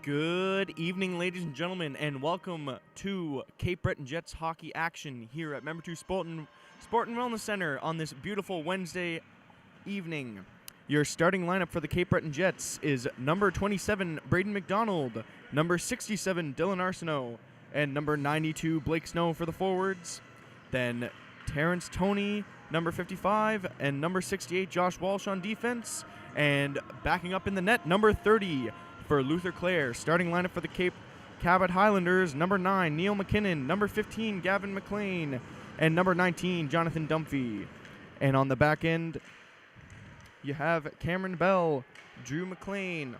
Good evening, ladies and gentlemen, and welcome to Cape Breton Jets hockey action here at Member 2 Sport and Wellness Center on this beautiful Wednesday evening. Your starting lineup for the Cape Breton Jets is number 27, Braden McDonald, number 67, Dylan Arsenault, and number 92, Blake Snow for the forwards. Then Terrence Toney, number 55, and number 68, Josh Walsh on defense. And backing up in the net, number 30, for Luther Clare. Starting lineup for the Cabot Highlanders, number 9, Neil McKinnon, number 15, Gavin McLean, and number 19, Jonathan Dumphy. And on the back end, you have Cameron Bell, Drew McLean,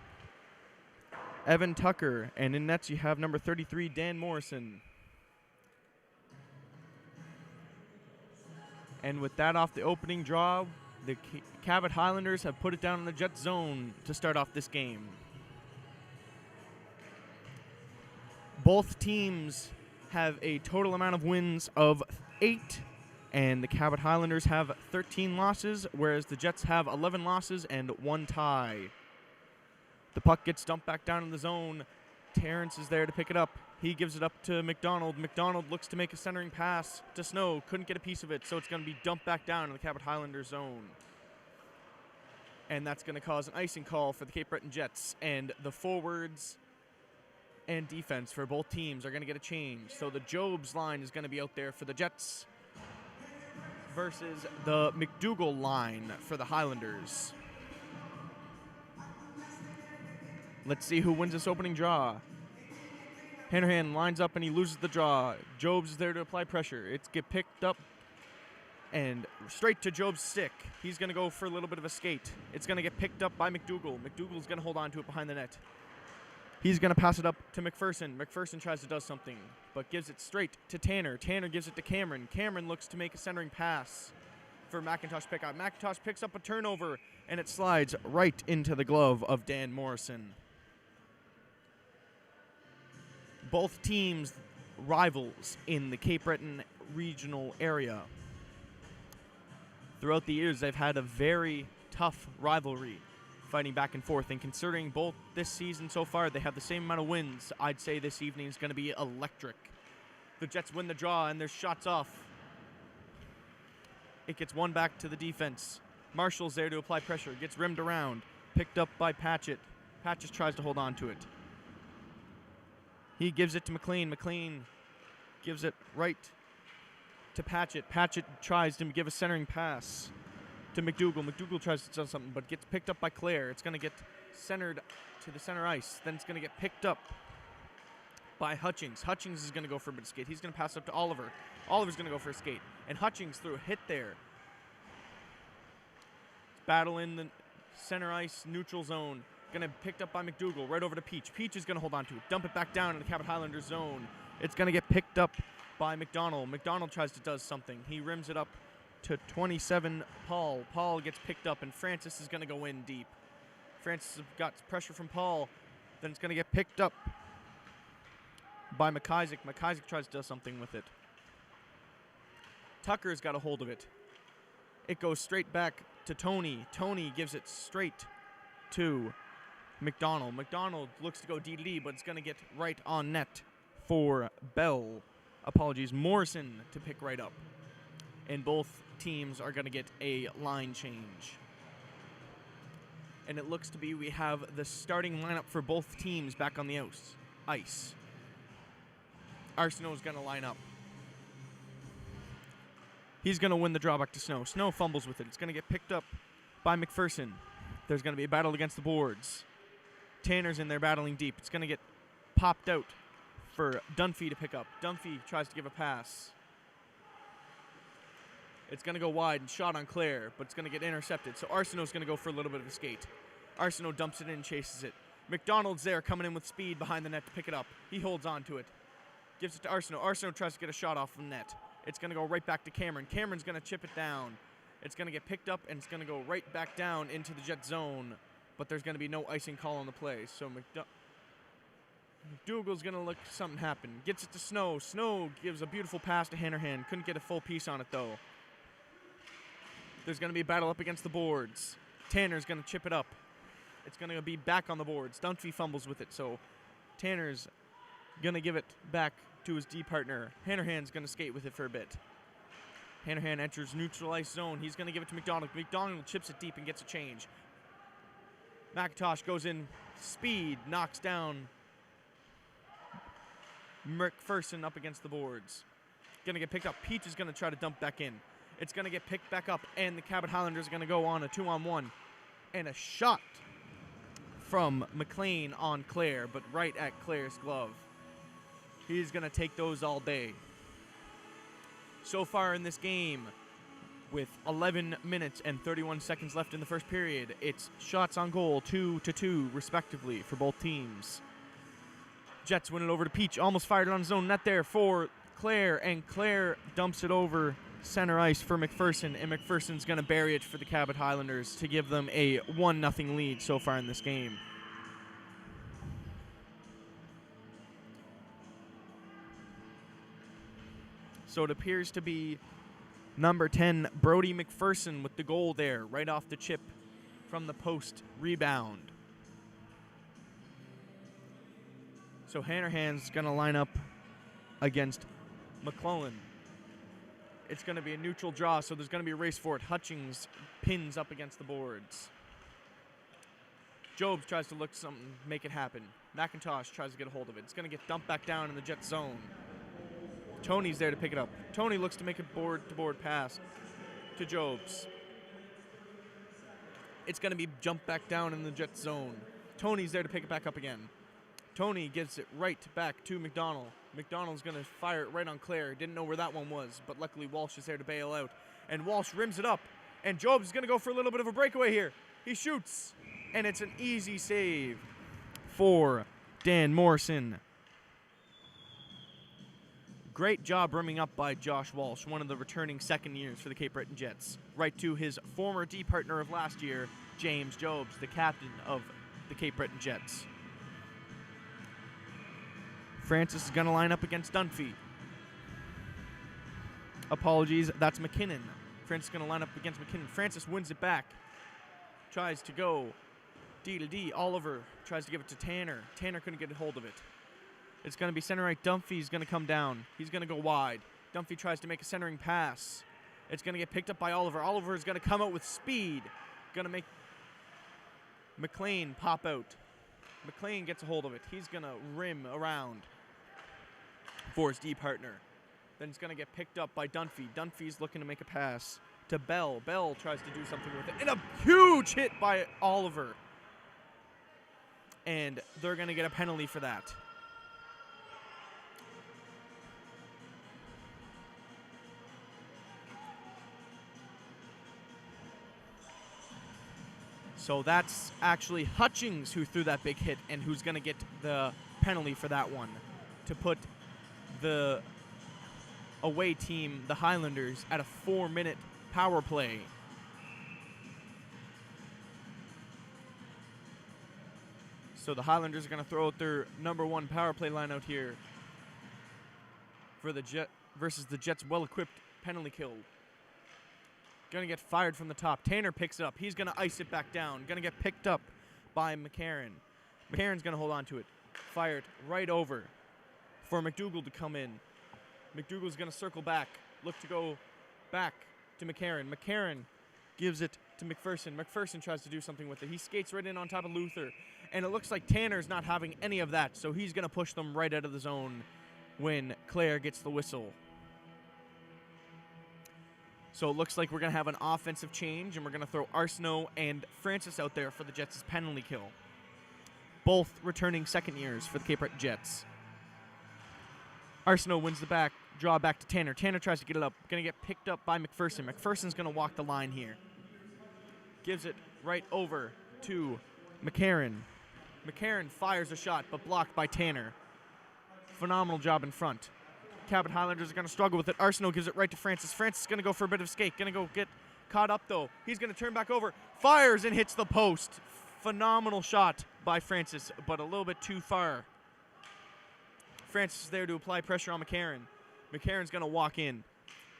Evan Tucker, and in nets you have number 33, Dan Morrison. And with that off the opening draw, the Cabot Highlanders have put it down in the Jet zone to start off this game. Both teams have a total amount of wins of 8, and the Cabot Highlanders have 13 losses, whereas the Jets have 11 losses and 1 tie. The puck gets dumped back down in the zone. Terrence is there to pick it up. He gives it up to McDonald. McDonald looks to make a centering pass to Snow. Couldn't get a piece of it, so it's going to be dumped back down in the Cabot Highlanders zone. And that's going to cause an icing call for the Cape Breton Jets, and the forwards and defense for both teams are going to get a change. So the Jobs line is going to be out there for the Jets versus the McDougall line for the Highlanders. Let's see who wins this opening draw. Hanrahan lines up and he loses the draw. Jobs is there to apply pressure. It's get picked up and straight to Jobs' stick. He's going to go for a little bit of a skate. It's going to get picked up by McDougall. McDougall's going to hold on to it behind the net. He's going to pass it up to McPherson. McPherson tries to do something, but gives it straight to Tanner. Tanner gives it to Cameron. Cameron looks to make a centering pass for McIntosh pickup. McIntosh picks up a turnover, and it slides right into the glove of Dan Morrison. Both teams rivals in the Cape Breton regional area. Throughout the years, they've had a very tough rivalry, fighting back and forth, and considering both this season so far, they have the same amount of wins. I'd say this evening is going to be electric. The Jets win the draw, and there's shots off. It gets one back to the defense. Marshall's there to apply pressure. Gets rimmed around. Picked up by Patchett. Patchett tries to hold on to it. He gives it to McLean. McLean gives it right to Patchett. Patchett tries to give a centering pass to McDougall. McDougall tries to do something, but gets picked up by Clare. It's going to get centered to the center ice. Then it's going to get picked up by Hutchings. Hutchings is going to go for a bit of skate. He's going to pass it up to Oliver. Oliver's going to go for a skate. And Hutchings threw a hit there. Battle in the center ice, neutral zone. Going to be picked up by McDougall right over to Peach. Peach is going to hold on to it. Dump it back down in the Cabot Highlanders zone. It's going to get picked up by McDonald. McDonald tries to do something. He rims it up to 27, Paul. Paul gets picked up, and Francis is going to go in deep. Francis got pressure from Paul. Then it's going to get picked up by McIsaac. McIsaac tries to do something with it. Tucker's got a hold of it. It goes straight back to Tony. Tony gives it straight to McDonald. McDonald looks to go D, but it's going to get right on net for Morrison to pick right up. And both teams are going to get a line change. And it looks to be we have the starting lineup for both teams back on the ice. Arsenault is going to line up. He's going to win the drawback to Snow. Snow fumbles with it. It's going to get picked up by McPherson. There's going to be a battle against the boards. Tanner's in there battling deep. It's going to get popped out for Dunphy to pick up. Dunphy tries to give a pass. It's going to go wide and shot on Clare, but it's going to get intercepted. So Arsenault's going to go for a little bit of a skate. Arsenault dumps it in and chases it. McDonald's there coming in with speed behind the net to pick it up. He holds on to it. Gives it to Arsenault. Arsenault tries to get a shot off the net. It's going to go right back to Cameron. Cameron's going to chip it down. It's going to get picked up, and it's going to go right back down into the Jet zone. But there's going to be no icing call on the play. So McDougall's going to look something happen. Gets it to Snow. Snow gives a beautiful pass to Hanrahan. Couldn't get a full piece on it, though. There's going to be a battle up against the boards. Tanner's going to chip it up. It's going to be back on the boards. Dunphy fumbles with it, so Tanner's going to give it back to his D partner. Hanrahan's going to skate with it for a bit. Hanrahan enters neutral ice zone. He's going to give it to McDonald. McDonald chips it deep and gets a change. McIntosh goes in. Speed knocks down McPherson up against the boards. Going to get picked up. Peach is going to try to dump back in. It's going to get picked back up, and the Cabot Highlanders are going to go on a 2-on-1. And a shot from McLean on Claire, but right at Claire's glove. He's going to take those all day. So far in this game, with 11 minutes and 31 seconds left in the first period, it's shots on goal, 2-2, respectively, for both teams. Jets win it over to Peach, almost fired it on his own net there for Claire, and Claire dumps it over center ice for McPherson, and McPherson's going to bury it for the Cabot Highlanders to give them a 1-0 lead so far in this game. So it appears to be number 10, Brody McPherson, with the goal there, right off the chip from the post rebound. So Hanrahan's going to line up against McClellan. It's going to be a neutral draw, so there's going to be a race for it. Hutchings pins up against the boards. Jobs tries to look something, make it happen. McIntosh tries to get a hold of it. It's going to get dumped back down in the Jet zone. Tony's there to pick it up. Tony looks to make a board-to-board pass to Jobs. It's going to be jumped back down in the Jet zone. Tony's there to pick it back up again. Tony gives it right back to McDonald. McDonald's going to fire it right on Claire. Didn't know where that one was, but luckily Walsh is there to bail out. And Walsh rims it up. And Jobs is going to go for a little bit of a breakaway here. He shoots. And it's an easy save for Dan Morrison. Great job rimming up by Josh Walsh, one of the returning second years for the Cape Breton Jets. Right to his former D partner of last year, James Jobs, the captain of the Cape Breton Jets. Francis is going to line up against Dunphy. Apologies, that's McKinnon. Francis is going to line up against McKinnon. Francis wins it back. Tries to go D to D. Oliver tries to give it to Tanner. Tanner couldn't get a hold of it. It's going to be center right. Dunphy's going to come down. He's going to go wide. Dunphy tries to make a centering pass. It's going to get picked up by Oliver. Oliver is going to come out with speed. Going to make McLean pop out. McLean gets a hold of it. He's going to rim around for his D partner. Then it's going to get picked up by Dunphy. Dunphy's looking to make a pass to Bell. Bell tries to do something with it. And a huge hit by Oliver. And they're going to get a penalty for that. So that's actually Hutchings who threw that big hit and who's going to get the penalty for that one to put the away team, the Highlanders, at a 4-minute power play. So the Highlanders are going to throw out their number 1 power play line out here for the Jet versus the Jets' well-equipped penalty kill. Going to get fired from the top. Tanner picks it up. He's going to ice it back down. Going to get picked up by McCarron. McCarron's going to hold on to it. Fire it right over for McDougall to come in. McDougall's going to circle back. Look to go back to McCarron. McCarron gives it to McPherson. McPherson tries to do something with it. He skates right in on top of Luther. And it looks like Tanner's not having any of that, so he's going to push them right out of the zone when Claire gets the whistle. So it looks like we're going to have an offensive change, and we're going to throw Arsenault and Francis out there for the Jets' penalty kill. Both returning second years for the Cape Breton Jets. Arsenault wins the draw back to Tanner. Tanner tries to get it up. Going to get picked up by McPherson. McPherson's going to walk the line here. Gives it right over to McCarron. McCarron fires a shot, but blocked by Tanner. Phenomenal job in front. Cabot Highlanders are going to struggle with it. Arsenault gives it right to Francis. Francis is going to go for a bit of skate. Going to go get caught up, though. He's going to turn back over. Fires and hits the post. Phenomenal shot by Francis, but a little bit too far. Francis is there to apply pressure on McCarron. McCarron's going to walk in.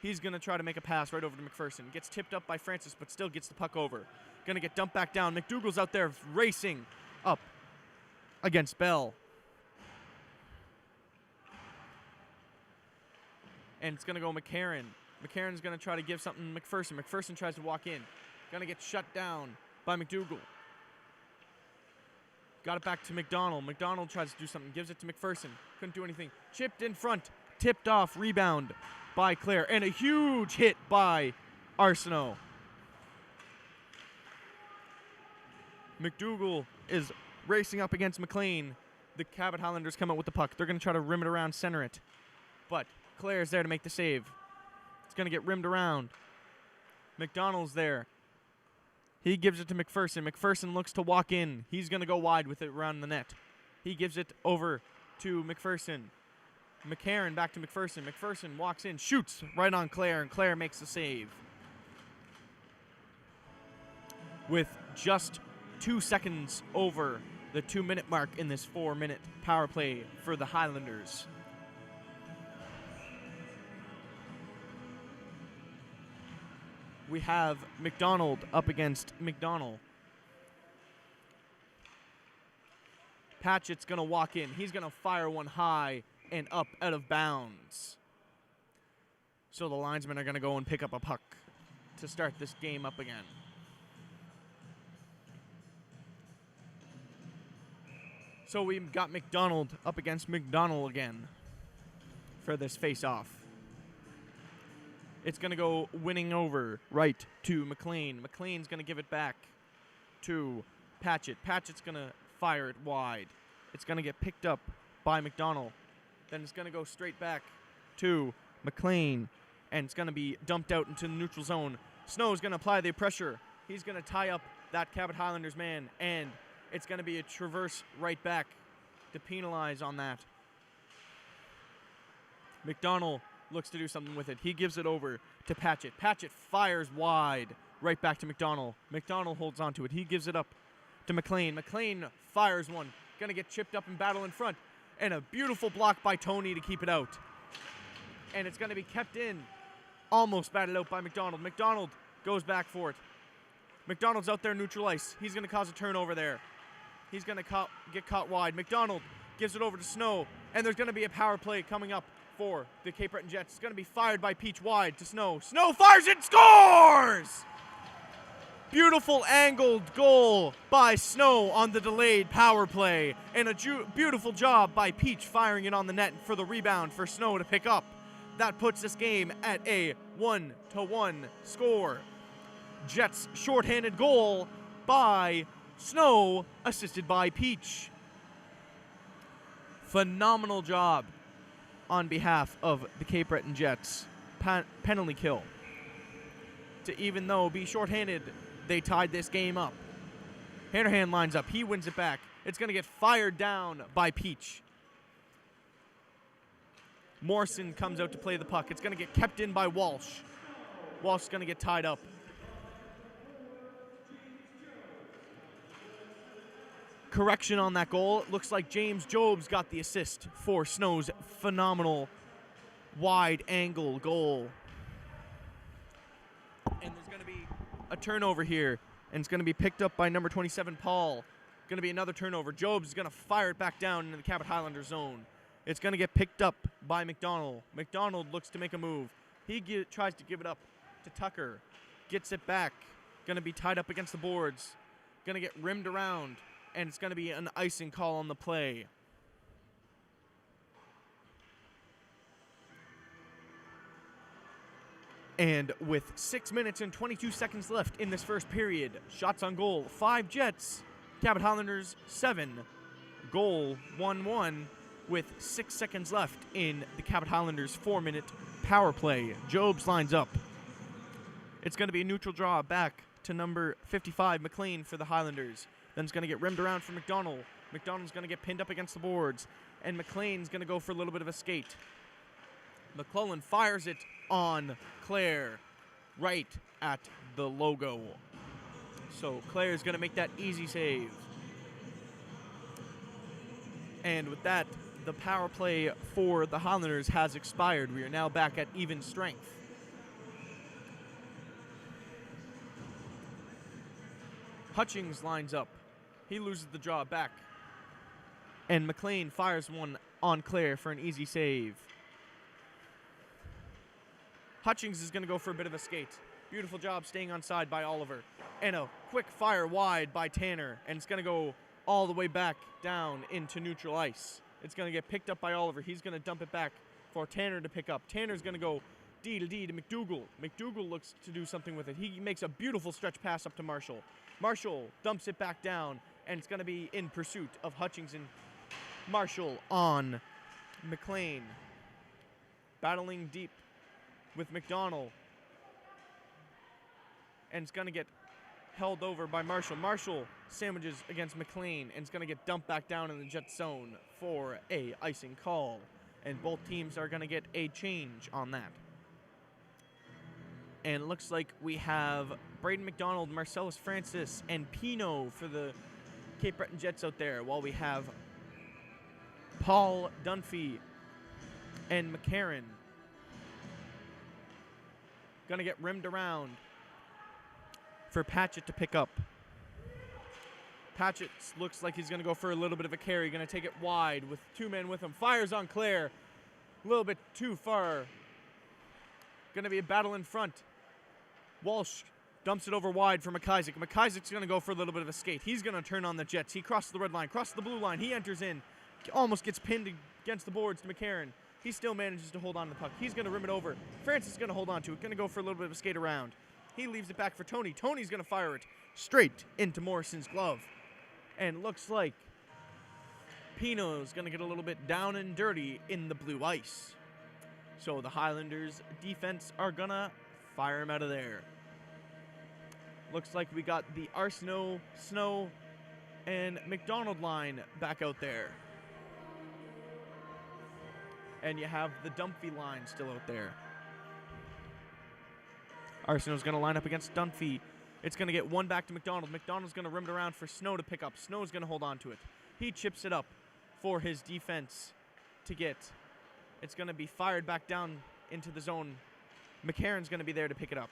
He's going to try to make a pass right over to McPherson. Gets tipped up by Francis, but still gets the puck over. Going to get dumped back down. McDougall's out there racing up against Bell. And it's going to go McCarron. McCarron's going to try to give something to McPherson. McPherson tries to walk in. Going to get shut down by McDougal. Got it back to McDonald. McDonald tries to do something. Gives it to McPherson. Couldn't do anything. Chipped in front. Tipped off. Rebound by Clare. And a huge hit by Arsenault. McDougal is racing up against McLean. The Cabot Highlanders come out with the puck. They're going to try to rim it around, center it. But Clare's there to make the save. It's going to get rimmed around. McDonald's there. He gives it to McPherson. McPherson looks to walk in. He's going to go wide with it around the net. He gives it over to McPherson. McCarron back to McPherson. McPherson walks in, shoots right on Clare, and Clare makes the save. With just 2 seconds over the 2-minute mark in this 4-minute power play for the Highlanders. We have McDonald up against McDonald. Patchett's going to walk in. He's going to fire one high and up out of bounds. So the linesmen are going to go and pick up a puck to start this game up again. So we've got McDonald up against McDonald again for this face-off. It's going to go winning over right to McLean. McLean's going to give it back to Patchett. Patchett's going to fire it wide. It's going to get picked up by McDonald. Then it's going to go straight back to McLean. And it's going to be dumped out into the neutral zone. Snow's going to apply the pressure. He's going to tie up that Cabot Highlanders man. And it's going to be a traverse right back to penalize on that. McDonald looks to do something with it. He gives it over to Patchett. Patchett fires wide right back to McDonald. McDonald holds onto it. He gives it up to McLean. McLean fires one. Going to get chipped up and battle in front. And a beautiful block by Tony to keep it out. And it's going to be kept in. Almost batted out by McDonald. McDonald goes back for it. McDonald's out there neutral ice. He's going to cause a turnover there. He's going to get caught wide. McDonald gives it over to Snow. And there's going to be a power play coming up for the Cape Breton Jets. It's going to be fired by Peach wide to Snow. Snow fires it, scores! Beautiful angled goal by Snow on the delayed power play. And a beautiful job by Peach firing it on the net for the rebound for Snow to pick up. That puts this game at a 1-1 score. Jets shorthanded goal by Snow, assisted by Peach. Phenomenal job on behalf of the Cape Breton Jets. Penalty kill. To even though be shorthanded, they tied this game up. Hanrahan lines up. He wins it back. It's going to get fired down by Peach. Morrison comes out to play the puck. It's going to get kept in by Walsh. Walsh is going to get tied up. Correction on that goal. It looks like James Jobs got the assist for Snow's phenomenal wide angle goal. And there's going to be a turnover here, and it's going to be picked up by number 27, Paul. Going to be another turnover. Jobs is going to fire it back down into the Cabot Highlanders zone. It's going to get picked up by McDonald. McDonald looks to make a move. He tries to give it up to Tucker. Gets it back. Going to be tied up against the boards. Going to get rimmed around. And it's going to be an icing call on the play. And with 6 minutes and 22 seconds left in this first period, shots on goal, 5 Jets, Cabot Highlanders 7, goal 1-1 with 6 seconds left in the Cabot Highlanders 4-minute power play. Jobs lines up. It's going to be a neutral draw back to number 55, McLean, for the Highlanders. Then it's going to get rimmed around for McDonald. McDonald's going to get pinned up against the boards. And McLean's going to go for a little bit of a skate. McClellan fires it on Clare right at the logo. So Clare's going to make that easy save. And with that, the power play for the Highlanders has expired. We are now back at even strength. Hutchings lines up. He loses the draw back. And McLean fires one on Clare for an easy save. Hutchings is going to go for a bit of a skate. Beautiful job staying on side by Oliver. And a quick fire wide by Tanner. And it's going to go all the way back down into neutral ice. It's going to get picked up by Oliver. He's going to dump it back for Tanner to pick up. Tanner's going to go D to D to McDougal. McDougal looks to do something with it. He makes a beautiful stretch pass up to Marshall. Marshall dumps it back down, and it's going to be in pursuit of Hutchings and Marshall on McLean. Battling deep with McDonald. And it's going to get held over by Marshall. Marshall sandwiches against McLean, and it's going to get dumped back down in the Jet zone for a icing call. And both teams are going to get a change on that. And it looks like we have Braden McDonald, Marcellus Francis, and Pino for the Cape Breton Jets out there, while we have Paul Dunphy and McCarran going to get rimmed around for Patchett to pick up. Patchett looks like he's going to go for a little bit of a carry. Going to take it wide with two men with him. Fires on Claire. A little bit too far. Going to be a battle in front. Walsh dumps it over wide for McIsaac. McIsaac's going to go for a little bit of a skate. He's going to turn on the Jets. He crosses the red line, crosses the blue line. He enters in. Almost gets pinned against the boards to McCarran. He still manages to hold on to the puck. He's going to rim it over. Francis is going to hold on to it. Going to go for a little bit of a skate around. He leaves it back for Tony. Tony's going to fire it straight into Morrison's glove. And looks like Pino's going to get a little bit down and dirty in the blue ice. So the Highlanders defense are going to fire him out of there. Looks like we got the Arsenault, Snow, and McDonald line back out there. And you have the Dunphy line still out there. Arsenault's going to line up against Dunphy. It's going to get one back to McDonald. McDonald's going to rim it around for Snow to pick up. Snow's going to hold on to it. He chips it up for his defense to get. It's going to be fired back down into the zone. McCarran's going to be there to pick it up.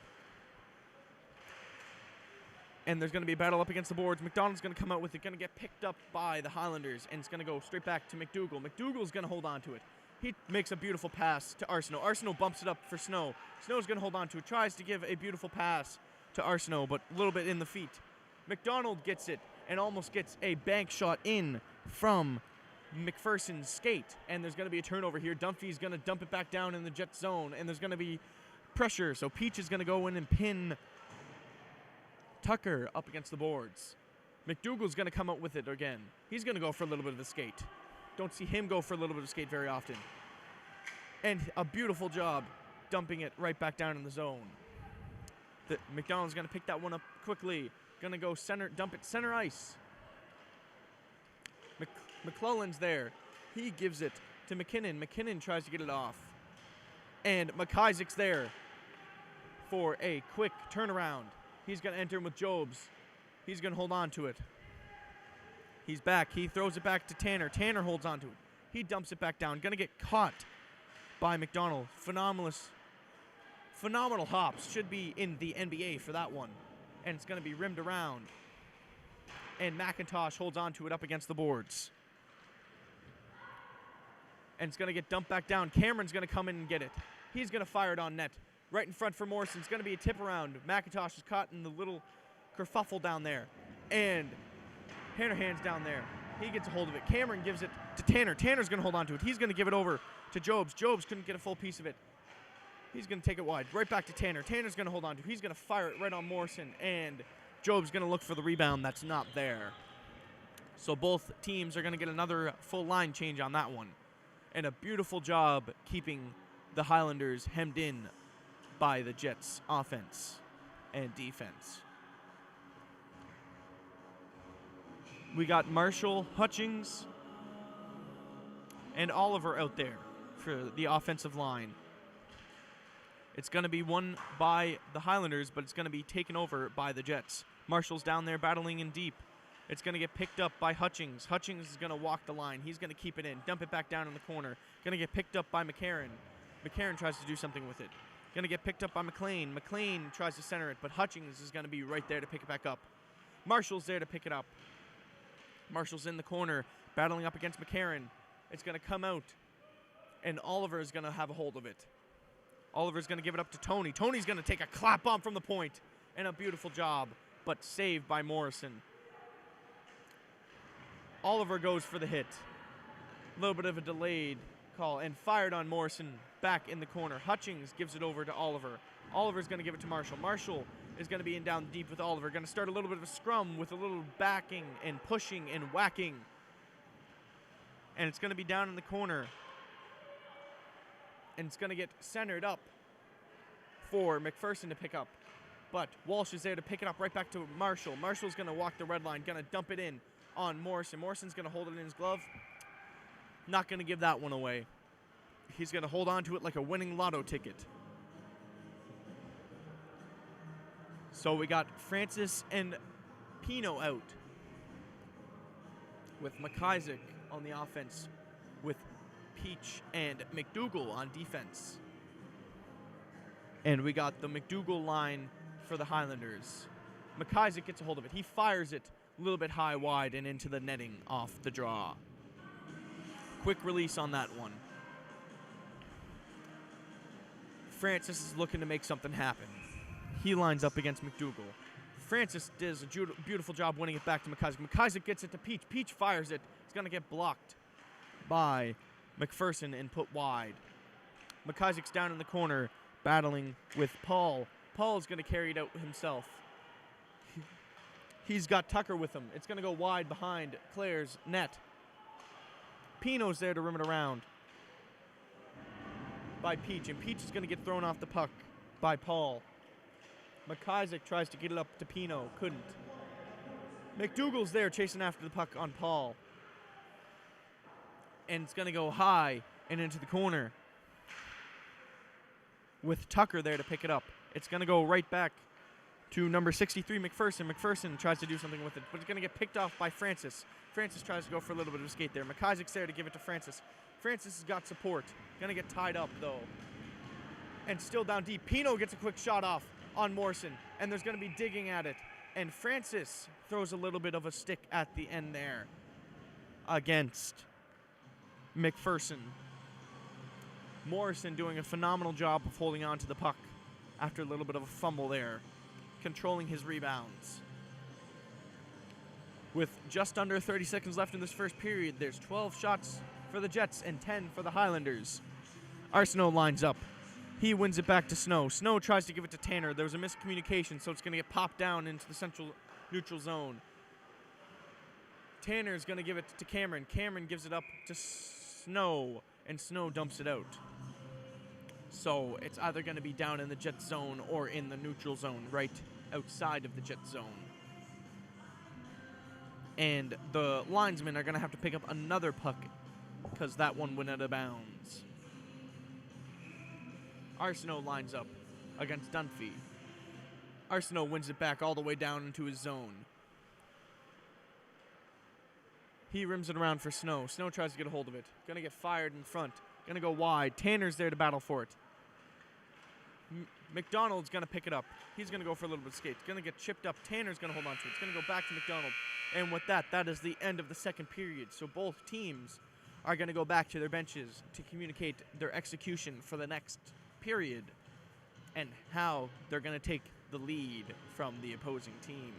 And there's going to be a battle up against the boards. McDonald's going to come out with it. Going to get picked up by the Highlanders. And it's going to go straight back to McDougal. McDougal's going to hold on to it. He makes a beautiful pass to Arsenault. Arsenault bumps it up for Snow. Snow's going to hold on to it. Tries to give a beautiful pass to Arsenault, but a little bit in the feet. McDonald gets it and almost gets a bank shot in from McPherson's skate. And there's going to be a turnover here. Dunphy's going to dump it back down in the Jet zone, and there's going to be pressure. So Peach is going to go in and pin Tucker up against the boards. McDougal's going to come out with it again. He's going to go for a little bit of the skate. Don't see him go for a little bit of skate very often. And a beautiful job dumping it right back down in the zone. McDonald's going to pick that one up quickly. Going to go center, dump it center ice. McClellan's there. He gives it to McKinnon. McKinnon tries to get it off. And McIsaac's there for a quick turnaround. He's going to enter in with Jobs. He's going to hold on to it. He's back. He throws it back to Tanner. Tanner holds on to it. He dumps it back down. Going to get caught by McDonald. Phenomenal hops. Should be in the NBA for that one. And it's going to be rimmed around. And McIntosh holds on to it up against the boards. And it's going to get dumped back down. Cameron's going to come in and get it. He's going to fire it on net. Right in front for Morrison. It's going to be a tip around. McIntosh is caught in the little kerfuffle down there. And Hanahan's down there. He gets a hold of it. Cameron gives it to Tanner. Tanner's going to hold on to it. He's going to give it over to Jobs. Jobs couldn't get a full piece of it. He's going to take it wide. Right back to Tanner. Tanner's going to hold on to it. He's going to fire it right on Morrison. And Job's going to look for the rebound that's not there. So both teams are going to get another full line change on that one. And a beautiful job keeping the Highlanders hemmed in by the Jets' offense and defense. We got Marshall, Hutchings, and Oliver out there for the offensive line. It's going to be won by the Highlanders, but it's going to be taken over by the Jets. Marshall's down there battling in deep. It's going to get picked up by Hutchings. Hutchings is going to walk the line. He's going to keep it in, dump it back down in the corner. Going to get picked up by McCarran. McCarran tries to do something with it. Going to get picked up by McLean. McLean tries to center it, but Hutchings is going to be right there to pick it back up. Marshall's there to pick it up. Marshall's in the corner, battling up against McCarran. It's going to come out, and Oliver is going to have a hold of it. Oliver's going to give it up to Tony. Tony's going to take a clap bomb from the point, and a beautiful job, but saved by Morrison. Oliver goes for the hit. A little bit of a delayed call, and fired on Morrison back in the corner. Hutchings gives it over to Oliver. Oliver's going to give it to Marshall. Marshall is going to be in down deep with Oliver. Going to start a little bit of a scrum with a little backing and pushing and whacking. And it's going to be down in the corner. And it's going to get centered up for McPherson to pick up. But Walsh is there to pick it up right back to Marshall. Marshall's going to walk the red line, going to dump it in on Morrison. Morrison's going to hold it in his glove. Not going to give that one away. He's going to hold on to it like a winning lotto ticket. So we got Francis and Pino out, with McIsaac on the offense, with Peach and McDougal on defense. And we got the McDougal line for the Highlanders. McIsaac gets a hold of it. He fires it a little bit high, wide, and into the netting off the draw. Quick release on that one. Francis is looking to make something happen. He lines up against McDougal. Francis does a beautiful job winning it back to McIsaac. McIsaac gets it to Peach. Peach fires it. It's going to get blocked by McPherson and put wide. McIsaac's down in the corner battling with Paul. Paul's going to carry it out himself. He's got Tucker with him. It's going to go wide behind Claire's net. Pino's there to rim it around by Peach, and Peach is going to get thrown off the puck by Paul. McIsaac tries to get it up to Pino. Couldn't. McDougal's there chasing after the puck on Paul. And it's going to go high and into the corner with Tucker there to pick it up. It's going to go right back to number 63, McPherson. McPherson tries to do something with it, but it's going to get picked off by Francis. Francis tries to go for a little bit of a skate there. McIsaac's there to give it to Francis. Francis has got support. Going to get tied up, though. And still down deep. Pino gets a quick shot off on Morrison, and there's going to be digging at it. And Francis throws a little bit of a stick at the end there against McPherson. Morrison doing a phenomenal job of holding on to the puck after a little bit of a fumble there, controlling his rebounds. With just under 30 seconds left in this first period, there's 12 shots for the Jets and 10 for the Highlanders. Arsenault lines up. He wins it back to Snow. Snow tries to give it to Tanner. There was a miscommunication, so it's going to get popped down into the central neutral zone. Tanner's going to give it to Cameron. Cameron gives it up to Snow, and Snow dumps it out. So it's either going to be down in the Jet zone or in the neutral zone, right outside of the Jet zone. And the linesmen are going to have to pick up another puck because that one went out of bounds. Arsenault lines up against Dunphy. Arsenault wins it back all the way down into his zone. He rims it around for Snow. Snow tries to get a hold of it. Going to get fired in front. Going to go wide. Tanner's there to battle for it. McDonald's going to pick it up. He's going to go for a little bit of skate. Going to get chipped up. Tanner's going to hold on to it. It's going to go back to McDonald. And with that, that is the end of the second period. So both teams are going to go back to their benches to communicate their execution for the next period and how they're going to take the lead from the opposing team.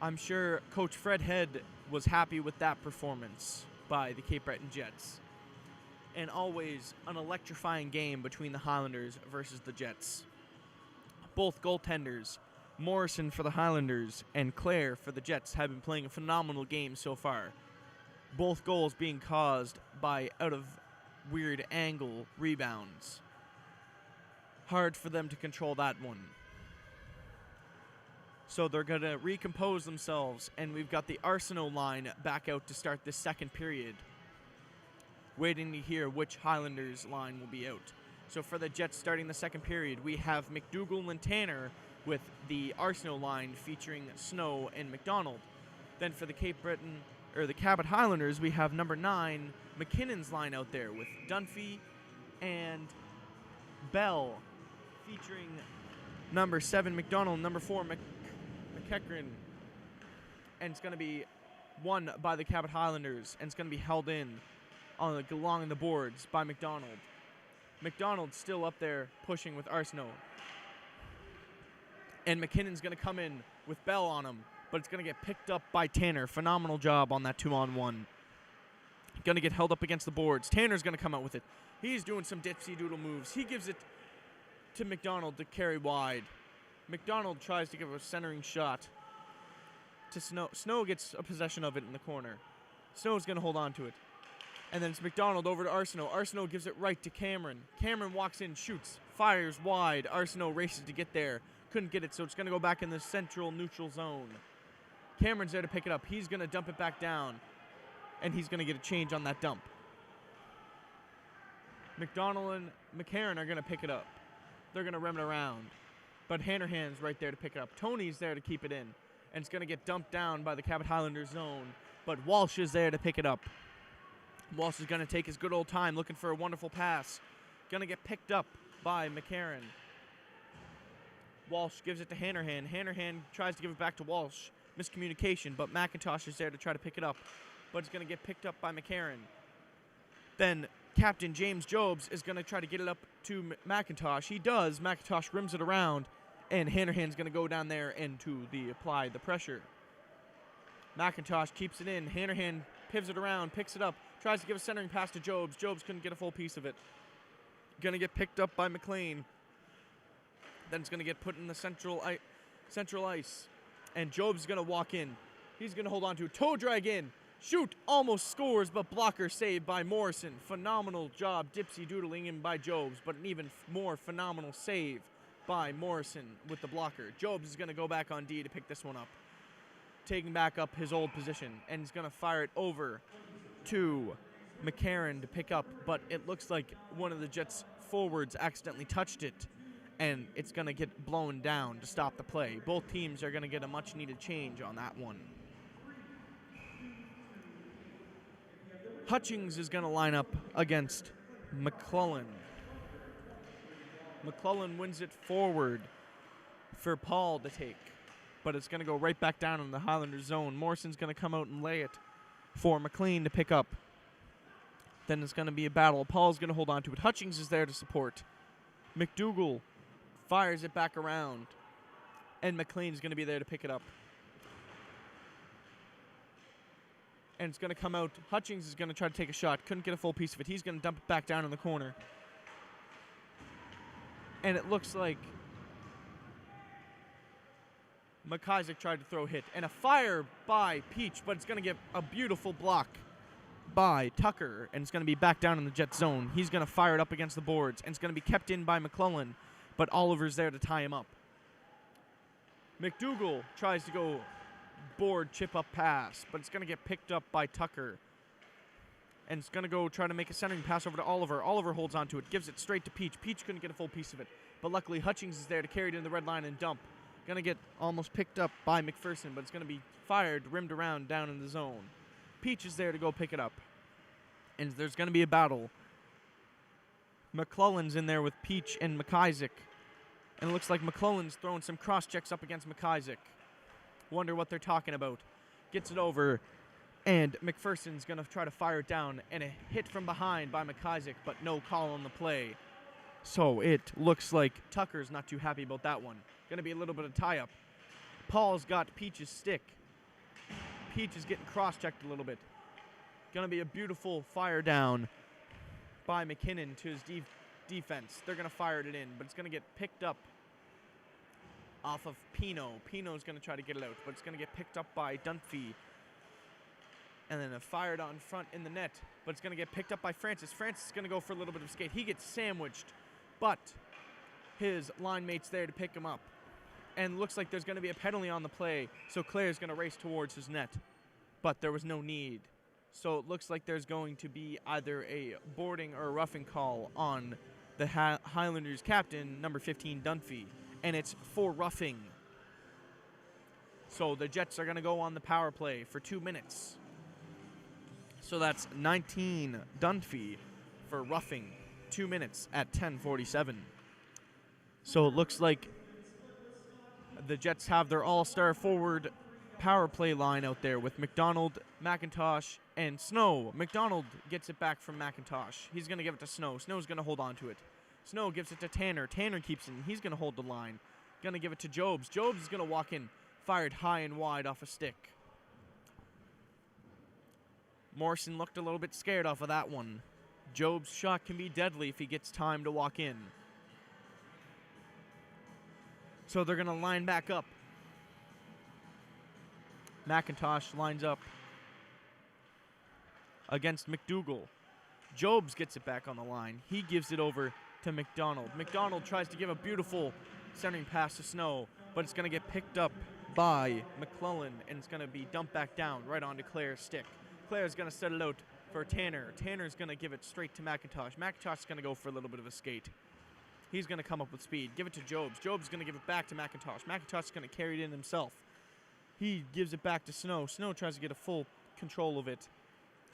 I'm sure Coach Fred Head was happy with that performance by the Cape Breton Jets. And always an electrifying game between the Highlanders versus the Jets. Both goaltenders, Morrison for the Highlanders and Claire for the Jets, have been playing a phenomenal game so far. Both goals being caused by out of weird angle rebounds. Hard for them to control that one. So they're going to recompose themselves, and we've got the Arsenault line back out to start this second period. Waiting to hear which Highlanders line will be out. So for the Jets starting the second period, we have McDougal and Tanner with the Arsenault line featuring Snow and McDonald. Then for the the Cabot Highlanders, we have number 9 McKinnon's line out there with Dunphy and Bell, featuring number 7 McDonald, number 4 McEachran. And it's going to be won by the Cabot Highlanders, and it's going to be held in along the boards by McDonald. McDonald's still up there pushing with Arsenault. And McKinnon's going to come in with Bell on him, but it's going to get picked up by Tanner. Phenomenal job on that 2-on-1. Going to get held up against the boards. Tanner's going to come out with it. He's doing some dipsy-doodle moves. He gives it to McDonald to carry wide. McDonald tries to give a centering shot to Snow. Snow gets a possession of it in the corner. Snow's going to hold on to it. And then it's McDonald over to Arsenault. Arsenault gives it right to Cameron. Cameron walks in, shoots, fires wide. Arsenault races to get there. Couldn't get it, so it's going to go back in the central neutral zone. Cameron's there to pick it up. He's going to dump it back down, and he's going to get a change on that dump. McDonald and McCarron are going to pick it up. They're going to rim it around. But Hanrahan's right there to pick it up. Tony's there to keep it in, and it's going to get dumped down by the Cabot Highlanders zone. But Walsh is there to pick it up. Walsh is going to take his good old time looking for a wonderful pass. Going to get picked up by McCarron. Walsh gives it to Hanrahan. Hanrahan tries to give it back to Walsh. Miscommunication, but McIntosh is there to try to pick it up. But it's going to get picked up by McCarron. Then Captain James Jobs is going to try to get it up to McIntosh. He does. McIntosh rims it around, and Hanrahan's going to go down there and to apply the pressure. McIntosh keeps it in. Hanrahan pivots it around, picks it up, tries to give a centering pass to Jobs. Jobs couldn't get a full piece of it. Going to get picked up by McLean. Then it's going to get put in the central ice. And Jobs is going to walk in. He's going to hold on to it. Toe drag in. Shoot. Almost scores, but blocker saved by Morrison. Phenomenal job dipsy-doodling in by Jobs, but an even more phenomenal save by Morrison with the blocker. Jobs is going to go back on D to pick this one up. Taking back up his old position. And he's going to fire it over to McCarron to pick up. But it looks like one of the Jets' forwards accidentally touched it. And it's going to get blown down to stop the play. Both teams are going to get a much-needed change on that one. Hutchings is going to line up against McClellan. McClellan wins it forward for Paul to take. But it's going to go right back down in the Highlanders zone. Morrison's going to come out and lay it for McLean to pick up. Then it's going to be a battle. Paul's going to hold on to it. Hutchings is there to support. McDougall fires it back around, and McLean's going to be there to pick it up. And it's going to come out. Hutchings is going to try to take a shot. Couldn't get a full piece of it. He's going to dump it back down in the corner. And it looks like McIsaac tried to throw a hit. And a fire by Peach, but it's going to get a beautiful block by Tucker, and it's going to be back down in the Jet zone. He's going to fire it up against the boards, and it's going to be kept in by McClellan, but Oliver's there to tie him up. McDougall tries to go board chip-up pass, but it's going to get picked up by Tucker. And it's going to go try to make a centering pass over to Oliver. Oliver holds onto it, gives it straight to Peach. Peach couldn't get a full piece of it, but luckily Hutchings is there to carry it in the red line and dump. Going to get almost picked up by McPherson, but it's going to be fired, rimmed around down in the zone. Peach is there to go pick it up. And there's going to be a battle. McClellan's in there with Peach and McIsaac. And it looks like McClellan's throwing some cross-checks up against McIsaac. Wonder what they're talking about. Gets it over. And McPherson's going to try to fire it down. And a hit from behind by McIsaac, but no call on the play. So it looks like Tucker's not too happy about that one. Going to be a little bit of tie-up. Paul's got Peach's stick. Peach is getting cross-checked a little bit. Going to be a beautiful fire down by McKinnon to his defense. They're going to fire it in, but it's going to get picked up off of Pino. Pino's going to try to get it out, but it's going to get picked up by Dunphy. And then fired on front in the net, but it's going to get picked up by Francis. Francis is going to go for a little bit of skate. He gets sandwiched, but his line mate's there to pick him up. And looks like there's going to be a penalty on the play, so Claire's going to race towards his net. But there was no need. So it looks like there's going to be either a boarding or a roughing call on the Highlanders captain, number 15, Dunphy. And it's for roughing. So the Jets are going to go on the power play for 2 minutes. So that's 19 Dunphy for roughing. 2 minutes at 10:47. So it looks like the Jets have their all-star forward power play line out there with McDonald, McIntosh, and Snow. McDonald gets it back from McIntosh. He's going to give it to Snow. Snow's going to hold on to it. Snow gives it to Tanner. Tanner keeps it, and he's going to hold the line. Going to give it to Jobs. Jobs is going to walk in, fired high and wide off a stick. Morrison looked a little bit scared off of that one. Jobs' shot can be deadly if he gets time to walk in. So they're going to line back up. McIntosh lines up against McDougal. Jobs gets it back on the line. He gives it over to McDonald. McDonald tries to give a beautiful centering pass to Snow, but it's going to get picked up by McClellan, and it's going to be dumped back down right onto Claire's stick. Claire's going to set it out for Tanner. Tanner's going to give it straight to McIntosh. McIntosh's going to go for a little bit of a skate. He's going to come up with speed. Give it to Jobs. Jobs going to give it back to McIntosh. McIntosh's going to carry it in himself. He gives it back to Snow. Snow tries to get a full control of it.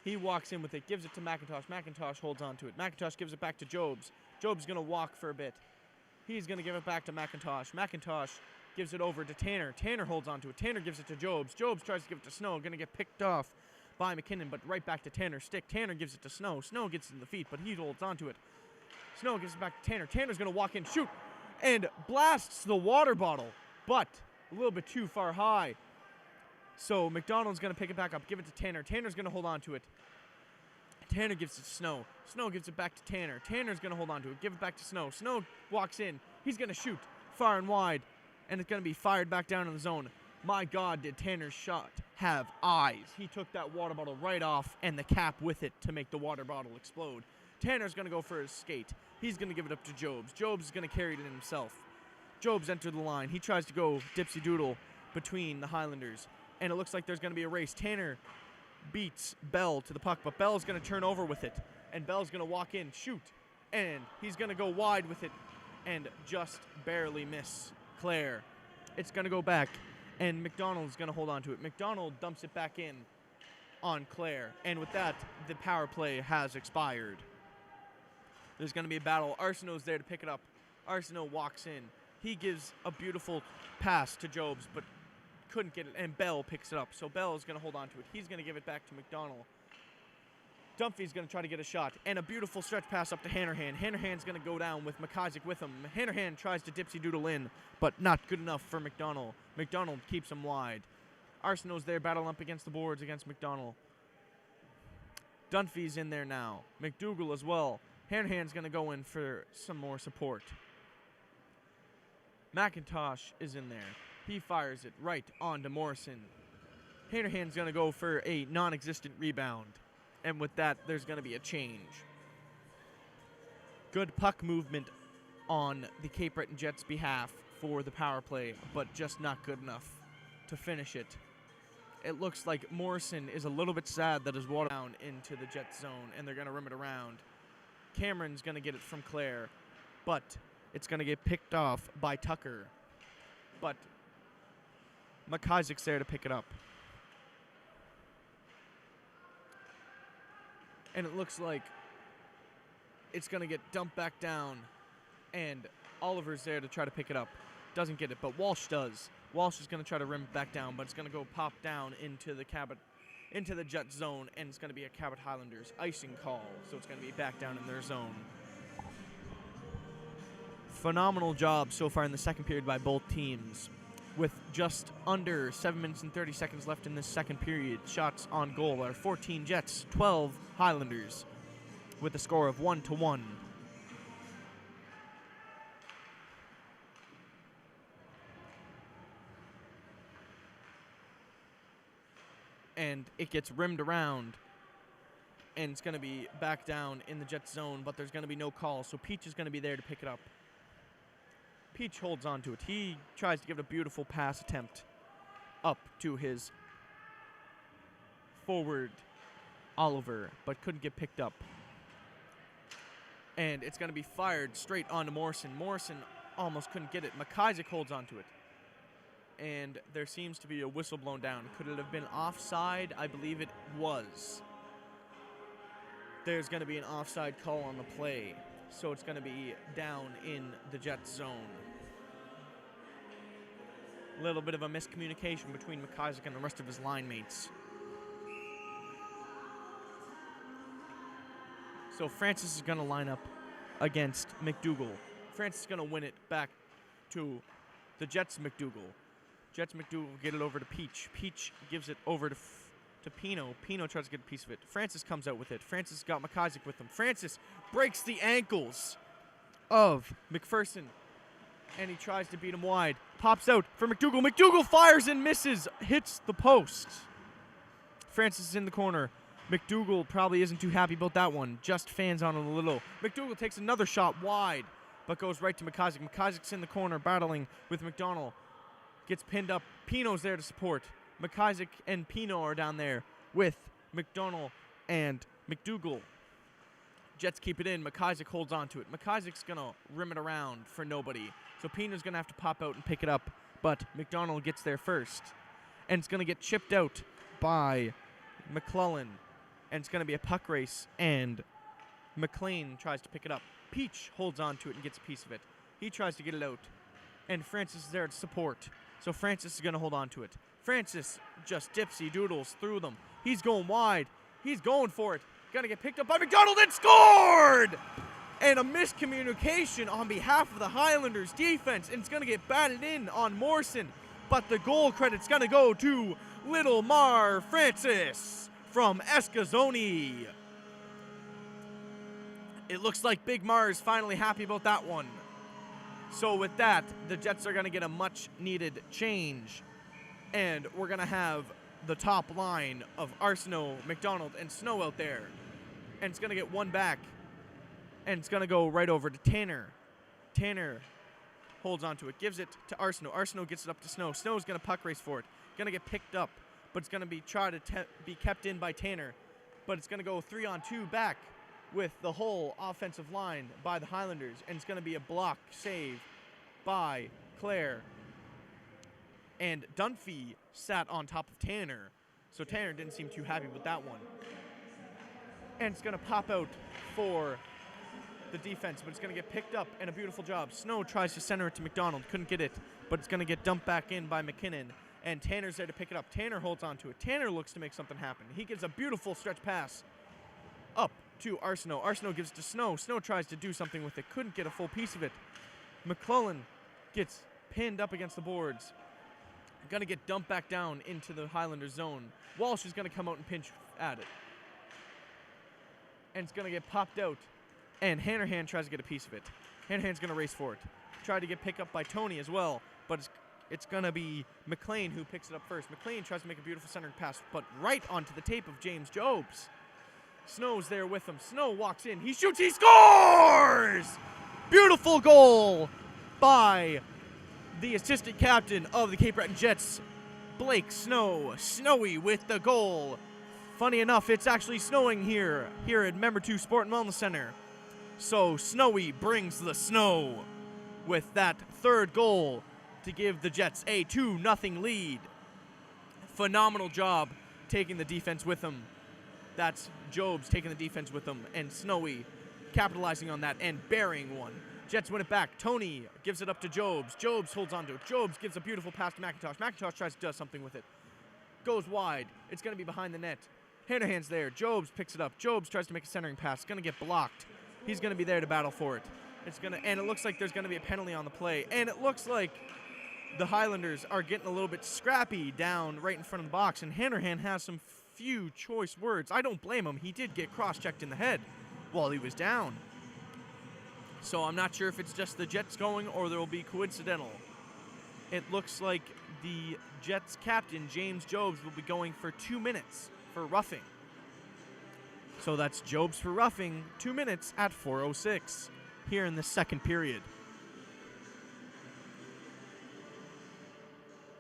He walks in with it, gives it to McIntosh. McIntosh holds on to it. McIntosh gives it back to Jobs. Jobs going to walk for a bit. He's going to give it back to McIntosh. McIntosh gives it over to Tanner. Tanner holds on to it. Tanner gives it to Jobs. Jobs tries to give it to Snow. Going to get picked off by McKinnon, but right back to Tanner's stick. Tanner gives it to Snow. Snow gets it in the feet, but he holds on to it. Snow gives it back to Tanner. Tanner's going to walk in, shoot, and blasts the water bottle, but a little bit too far high. So McDonald's going to pick it back up, give it to Tanner. Tanner's going to hold on to it. Tanner gives it to Snow. Snow gives it back to Tanner. Tanner's going to hold on to it, give it back to Snow. Snow walks in. He's going to shoot far and wide, and it's going to be fired back down in the zone. My God, did Tanner's shot have eyes. He took that water bottle right off and the cap with it to make the water bottle explode. Tanner's going to go for his skate. He's going to give it up to Jobs. Jobs is going to carry it in himself. Jobs entered the line. He tries to go dipsy doodle between the Highlanders, and it looks like there's going to be a race. Tanner beats Bell to the puck, but Bell's going to turn over with it, and Bell's going to walk in, shoot, and he's going to go wide with it and just barely miss Claire. It's going to go back, and McDonald's going to hold on to it. McDonald dumps it back in on Claire, and with that, the power play has expired. There's going to be a battle. Arsenault's there to pick it up. Arsenault walks in. He gives a beautiful pass to Jobs, but couldn't get it, and Bell picks it up. So Bell is going to hold on to it. He's going to give it back to McDonald. Dunphy's going to try to get a shot, and a beautiful stretch pass up to Hanrahan. Hanrahan's going to go down with McIsaac with him. Hanrahan tries to dipsy doodle in, but not good enough for McDonald. McDonald keeps him wide. Arsenault's there battling up against the boards against McDonald. Dunphy's in there now. McDougal as well. Hanrahan's going to go in for some more support. McIntosh is in there. He fires it right onto Morrison. Hanrahan's going to go for a non-existent rebound. And with that, there's going to be a change. Good puck movement on the Cape Breton Jets' behalf for the power play, but just not good enough to finish it. It looks like Morrison is a little bit sad that his water down into the Jet zone, and they're going to rim it around. Cameron's going to get it from Claire, but it's going to get picked off by Tucker. But McIsaac's there to pick it up. And it looks like it's going to get dumped back down, and Oliver's there to try to pick it up. Doesn't get it, but Walsh does. Walsh is going to try to rim it back down, but it's going to go pop down into the Cabot, into the Jet zone, and it's going to be a Cabot Highlanders icing call, so it's going to be back down in their zone. Phenomenal job so far in the second period by both teams. With just under 7 minutes and 30 seconds left in this second period, shots on goal are 14 Jets, 12 Highlanders, with a score of 1-1. And it gets rimmed around, and it's going to be back down in the Jet zone, but there's going to be no call, so Peach is going to be there to pick it up. Peach holds on to it. He tries to give it a beautiful pass attempt up to his forward, Oliver, but couldn't get picked up. And it's going to be fired straight onto Morrison. Morrison almost couldn't get it. McIsaac holds on to it. And there seems to be a whistle blown down. Could it have been offside? I believe it was. There's going to be an offside call on the play. So it's going to be down in the Jet zone. A little bit of a miscommunication between McIsaac and the rest of his line mates. So Francis is going to line up against McDougal. Francis is going to win it back to the Jets McDougal. Jets McDougal get it over to Peach. Peach gives it over to Pino. Pino tries to get a piece of it. Francis comes out with it. Francis got McIsaac with him. Francis breaks the ankles of McPherson, and he tries to beat him wide. Pops out for McDougal. McDougal fires and misses. Hits the post. Francis is in the corner. McDougal probably isn't too happy about that one. Just fans on it a little. McDougal takes another shot wide, but goes right to McIsaac. McIsaac's in the corner battling with McDonald. Gets pinned up. Pino's there to support. McIsaac and Pino are down there with McDonald and McDougal. Jets keep it in. McIsaac holds on to it. McIsaac's going to rim it around for nobody. So Pino's going to have to pop out and pick it up, but McDonald gets there first. And it's going to get chipped out by McClellan. And it's going to be a puck race, and McLean tries to pick it up. Peach holds on to it and gets a piece of it. He tries to get it out, and Francis is there to support. So Francis is going to hold on to it. Francis just dipsy doodles through them. He's going wide. He's going for it. Going to get picked up by McDonald and scored! And a miscommunication on behalf of the Highlanders defense, and it's going to get batted in on Morrison. But the goal credit's going to go to Little Mar Francis from Escazone. It looks like Big Mar is finally happy about that one. So with that, the Jets are going to get a much-needed change. And we're going to have the top line of Arsenault, McDonald, and Snow out there. And it's going to get one back. And it's going to go right over to Tanner. Tanner holds on to it, gives it to Arsenault. Arsenault gets it up to Snow. Snow's going to puck race for it. Going to get picked up, but it's going to be tried to be kept in by Tanner. But it's going to go 3-on-2 back with the whole offensive line by the Highlanders. And it's going to be a block save by Claire. And Dunphy sat on top of Tanner. So Tanner didn't seem too happy with that one. And it's going to pop out for the defense, but it's going to get picked up, and a beautiful job. Snow tries to center it to McDonald. Couldn't get it, but it's going to get dumped back in by McKinnon. And Tanner's there to pick it up. Tanner holds on to it. Tanner looks to make something happen. He gives a beautiful stretch pass up to Arsenault. Arsenault gives it to Snow. Snow tries to do something with it. Couldn't get a full piece of it. McClellan gets pinned up against the boards. Going to get dumped back down into the Highlander zone. Walsh is going to come out and pinch at it. And it's going to get popped out. And Hanrahan tries to get a piece of it. Hanrahan's going to race for it. Try to get picked up by Tony as well. But it's going to be McLean who picks it up first. McLean tries to make a beautiful centered pass, but right onto the tape of James Jobs. Snow's there with him. Snow walks in. He shoots. He scores! Beautiful goal by the assistant captain of the Cape Breton Jets, Blake Snow. Snowy with the goal. Funny enough, it's actually snowing here at Member 2 Sport and Wellness Center. So Snowy brings the snow with that third goal to give the Jets a 2-0 lead. Phenomenal job taking the defense with him. That's Jobs taking the defense with him, and Snowy capitalizing on that and burying one. Jets win it back. Tony gives it up to Jobs. Jobs holds on to it. Jobs gives a beautiful pass to McIntosh. McIntosh tries to do something with it. Goes wide. It's going to be behind the net. Hanrahan's there. Jobs picks it up. Jobs tries to make a centering pass. It's going to get blocked. He's going to be there to battle for it. And it looks like there's going to be a penalty on the play. And it looks like the Highlanders are getting a little bit scrappy down right in front of the box. And Hanrahan has some few choice words. I don't blame him. He did get cross-checked in the head while he was down. So I'm not sure if it's just the Jets going or there will be coincidental. It looks like the Jets captain, James Jobs, will be going for 2 minutes for roughing. So that's Jobs for roughing, 2 minutes at 4:06 here in the second period.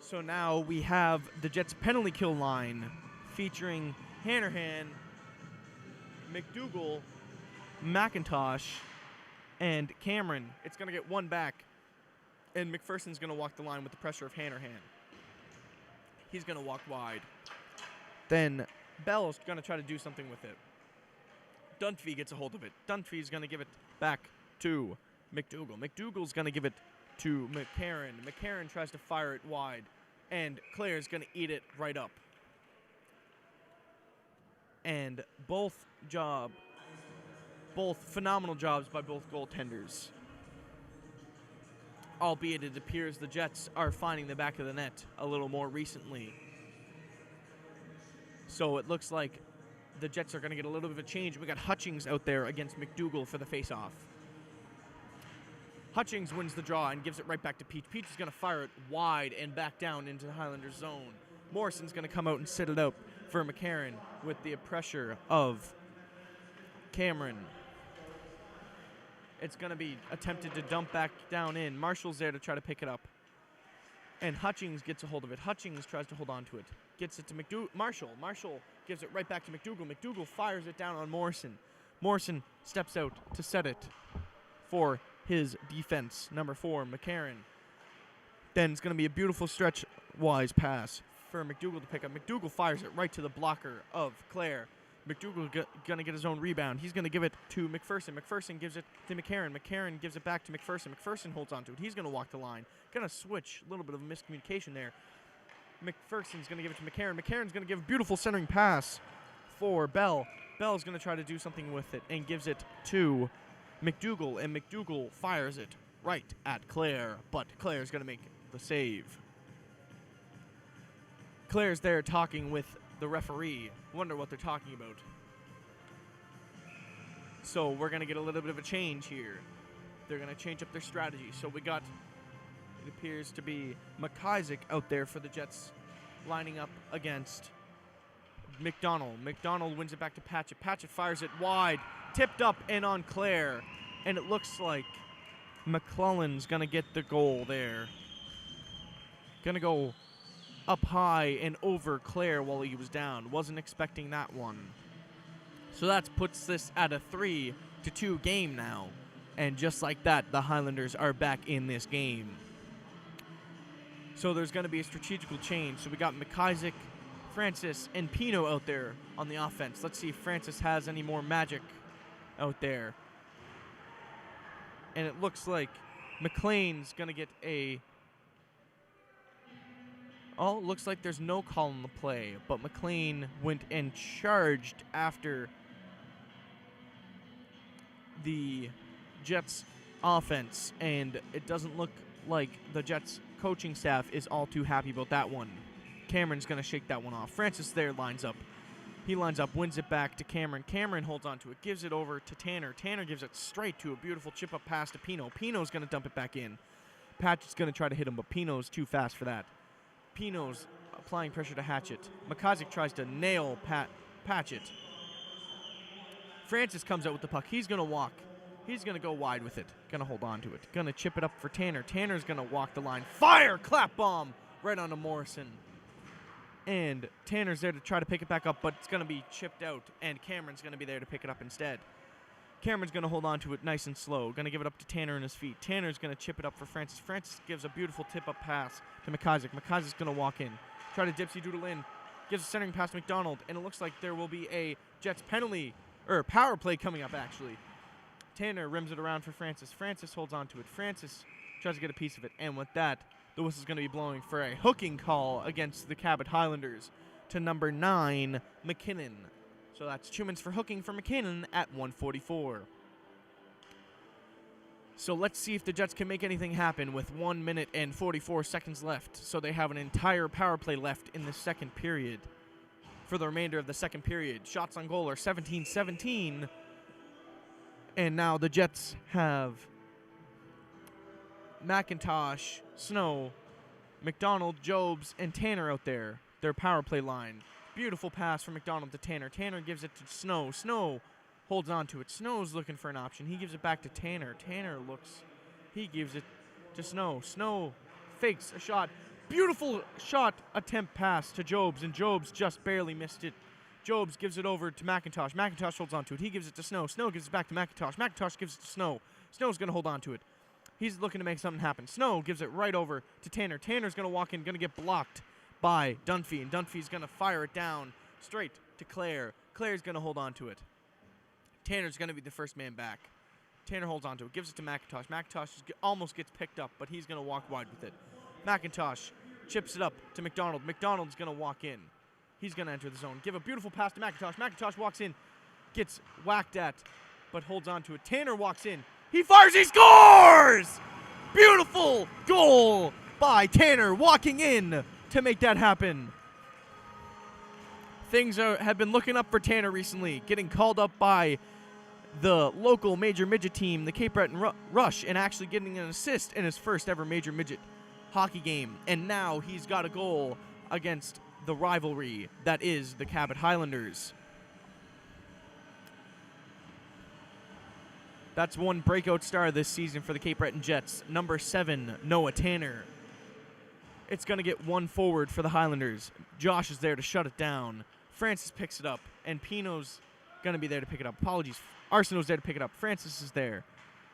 So now we have the Jets penalty kill line featuring Hanrahan, McDougal, McIntosh, and Cameron. It's going to get one back, and McPherson's going to walk the line with the pressure of Hanrahan. He's going to walk wide. Then Bell's going to try to do something with it. Dunphy gets a hold of it. Dunphy's going to give it back to McDougal. McDougal's going to give it to McCarron. McCarron tries to fire it wide, and Claire's going to eat it right up. And both phenomenal jobs by both goaltenders. Albeit it appears the Jets are finding the back of the net a little more recently. So it looks like the Jets are going to get a little bit of a change. We got Hutchings out there against McDougall for the faceoff. Hutchings wins the draw and gives it right back to Peach. Peach is going to fire it wide and back down into the Highlanders zone. Morrison's going to come out and sit it out for McCarron with the pressure of Cameron. It's going to be attempted to dump back down in. Marshall's there to try to pick it up. And Hutchings gets a hold of it. Hutchings tries to hold on to it. Gets it to Marshall. Marshall gives it right back to McDougall. McDougall fires it down on Morrison. Morrison steps out to set it for his defense, number 4, McCarron. Then it's going to be a beautiful stretch-wise pass for McDougall to pick up. McDougall fires it right to the blocker of Claire. McDougall going to get his own rebound. He's going to give it to McPherson. McPherson gives it to McCarron. McCarron gives it back to McPherson. McPherson holds on to it. He's going to walk the line. Going to switch. A little bit of a miscommunication there. McPherson's going to give it to McCarron. McCarron's going to give a beautiful centering pass for Bell. Bell's going to try to do something with it and gives it to McDougall. And McDougall fires it right at Claire. But Claire's going to make the save. Claire's there talking with the referee. Wonder what they're talking about. So we're going to get a little bit of a change here. They're going to change up their strategy. So we got, it appears to be McIsaac out there for the Jets, lining up against McDonald. McDonald wins it back to Patchett. Patchett fires it wide, tipped up and on Claire. And it looks like McClellan's going to get the goal there. Going to go up high and over Claire while he was down. Wasn't expecting that one. So that puts this at a 3-2 game now. And just like that, the Highlanders are back in this game. So there's going to be a strategical change. So we got McIsaac, Francis, and Pino out there on the offense. Let's see if Francis has any more magic out there. And it looks like McLean's going to get a... Oh, looks like there's no call on the play, but McLean went and charged after the Jets offense, and it doesn't look like the Jets coaching staff is all too happy about that one. Cameron's going to shake that one off. Francis there lines up. He lines up, wins it back to Cameron. Cameron holds on to it, gives it over to Tanner. Tanner gives it straight to a beautiful chip-up pass to Pino. Pino's going to dump it back in. Patchett's going to try to hit him, but Pino's too fast for that. Pino's applying pressure to Hatchett. McIsaac tries to nail Patchett. Francis comes out with the puck. He's going to walk. He's going to go wide with it. Going to hold on to it. Going to chip it up for Tanner. Tanner's going to walk the line. Fire! Clap bomb! Right onto Morrison. And Tanner's there to try to pick it back up, but it's going to be chipped out, and Cameron's going to be there to pick it up instead. Cameron's going to hold on to it nice and slow. Going to give it up to Tanner in his feet. Tanner's going to chip it up for Francis. Francis gives a beautiful tip-up pass to McIsaac. McIsaac's going to walk in. Try to dipsy-doodle in. Gives a centering pass to McDonald. And it looks like there will be a Jets penalty, or power play coming up, actually. Tanner rims it around for Francis. Francis holds on to it. Francis tries to get a piece of it. And with that, the whistle's going to be blowing for a hooking call against the Cabot Highlanders to number 9, McKinnon. So that's 2 minutes for hooking for McKinnon at 1:44. So let's see if the Jets can make anything happen with 1 minute and 44 seconds left. So they have an entire power play left in the second period. For the remainder of the second period, shots on goal are 17-17. And now the Jets have McIntosh, Snow, McDonald, Jobs, and Tanner out there. Their power play line. Beautiful pass from McDonald to Tanner. Tanner gives it to Snow. Snow holds on to it. Snow's looking for an option. He gives it back to Tanner. Tanner looks. He gives it to Snow. Snow fakes a shot. Beautiful shot attempt pass to Jobs, and Jobs just barely missed it. Jobs gives it over to McIntosh. McIntosh holds on to it. He gives it to Snow. Snow gives it back to McIntosh. McIntosh gives it to Snow. Snow's going to hold on to it. He's looking to make something happen. Snow gives it right over to Tanner. Tanner's going to walk in, going to get blocked by Dunphy, and Dunphy's going to fire it down straight to Claire. Claire's going to hold on to it. Tanner's going to be the first man back. Tanner holds onto it, gives it to McIntosh. McIntosh almost gets picked up, but he's going to walk wide with it. McIntosh chips it up to McDonald. McDonald's going to walk in. He's going to enter the zone. Give a beautiful pass to McIntosh. McIntosh walks in, gets whacked at, but holds on to it. Tanner walks in. He fires. He scores! Beautiful goal by Tanner walking in to make that happen. Things have been looking up for Tanner recently, getting called up by the local major midget team, the Cape Breton Rush, and actually getting an assist in his first ever major midget hockey game. And now he's got a goal against the rivalry that is the Cabot Highlanders. That's one breakout star this season for the Cape Breton Jets, number 7, Noah Tanner. It's going to get one forward for the Highlanders. Josh is there to shut it down. Francis picks it up, and Pino's going to be there to pick it up. Apologies. Arsenault's there to pick it up. Francis is there.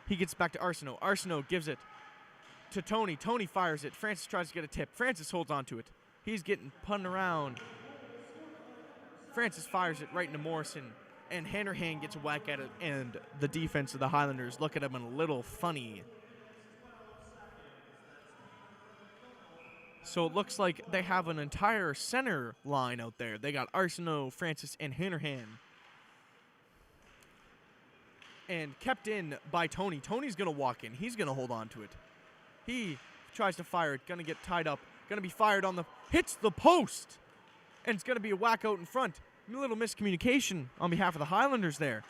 He gets back to Arsenault. Arsenault gives it to Tony. Tony fires it. Francis tries to get a tip. Francis holds on to it. He's getting punted around. Francis fires it right into Morrison, and Hannerhan gets a whack at it, and the defense of the Highlanders look at him a little funny. So it looks like they have an entire center line out there. They got Arsenault, Francis, and Hannerhan. And kept in by Tony. Tony's going to walk in. He's going to hold on to it. He tries to fire it. Going to get tied up. Going to be fired on the... Hits the post! And it's going to be a whack out in front. A little miscommunication on behalf of the Highlanders there.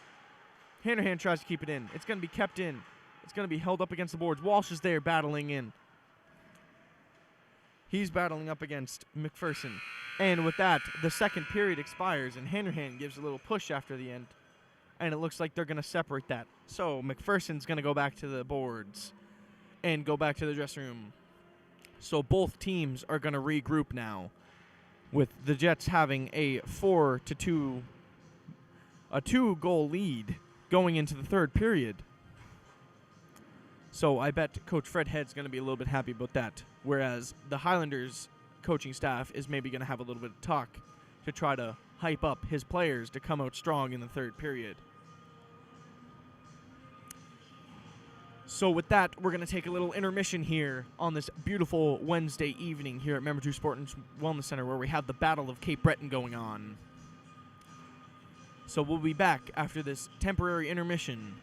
Hannerhan tries to keep it in. It's going to be kept in. It's going to be held up against the boards. Walsh is there battling in. He's battling up against McPherson. And with that, the second period expires, and Hannerhan gives a little push after the end. And it looks like they're going to separate that. So McPherson's going to go back to the boards and go back to the dressing room. So both teams are going to regroup now, with the Jets having a 4-2, a 2-goal lead going into the third period. So I bet Coach Fred Head's going to be a little bit happy about that, whereas the Highlanders coaching staff is maybe going to have a little bit of talk to try to hype up his players to come out strong in the third period. So with that, we're going to take a little intermission here on this beautiful Wednesday evening here at Member 2 Sport and Wellness Center, where we have the Battle of Cape Breton going on. So we'll be back after this temporary intermission.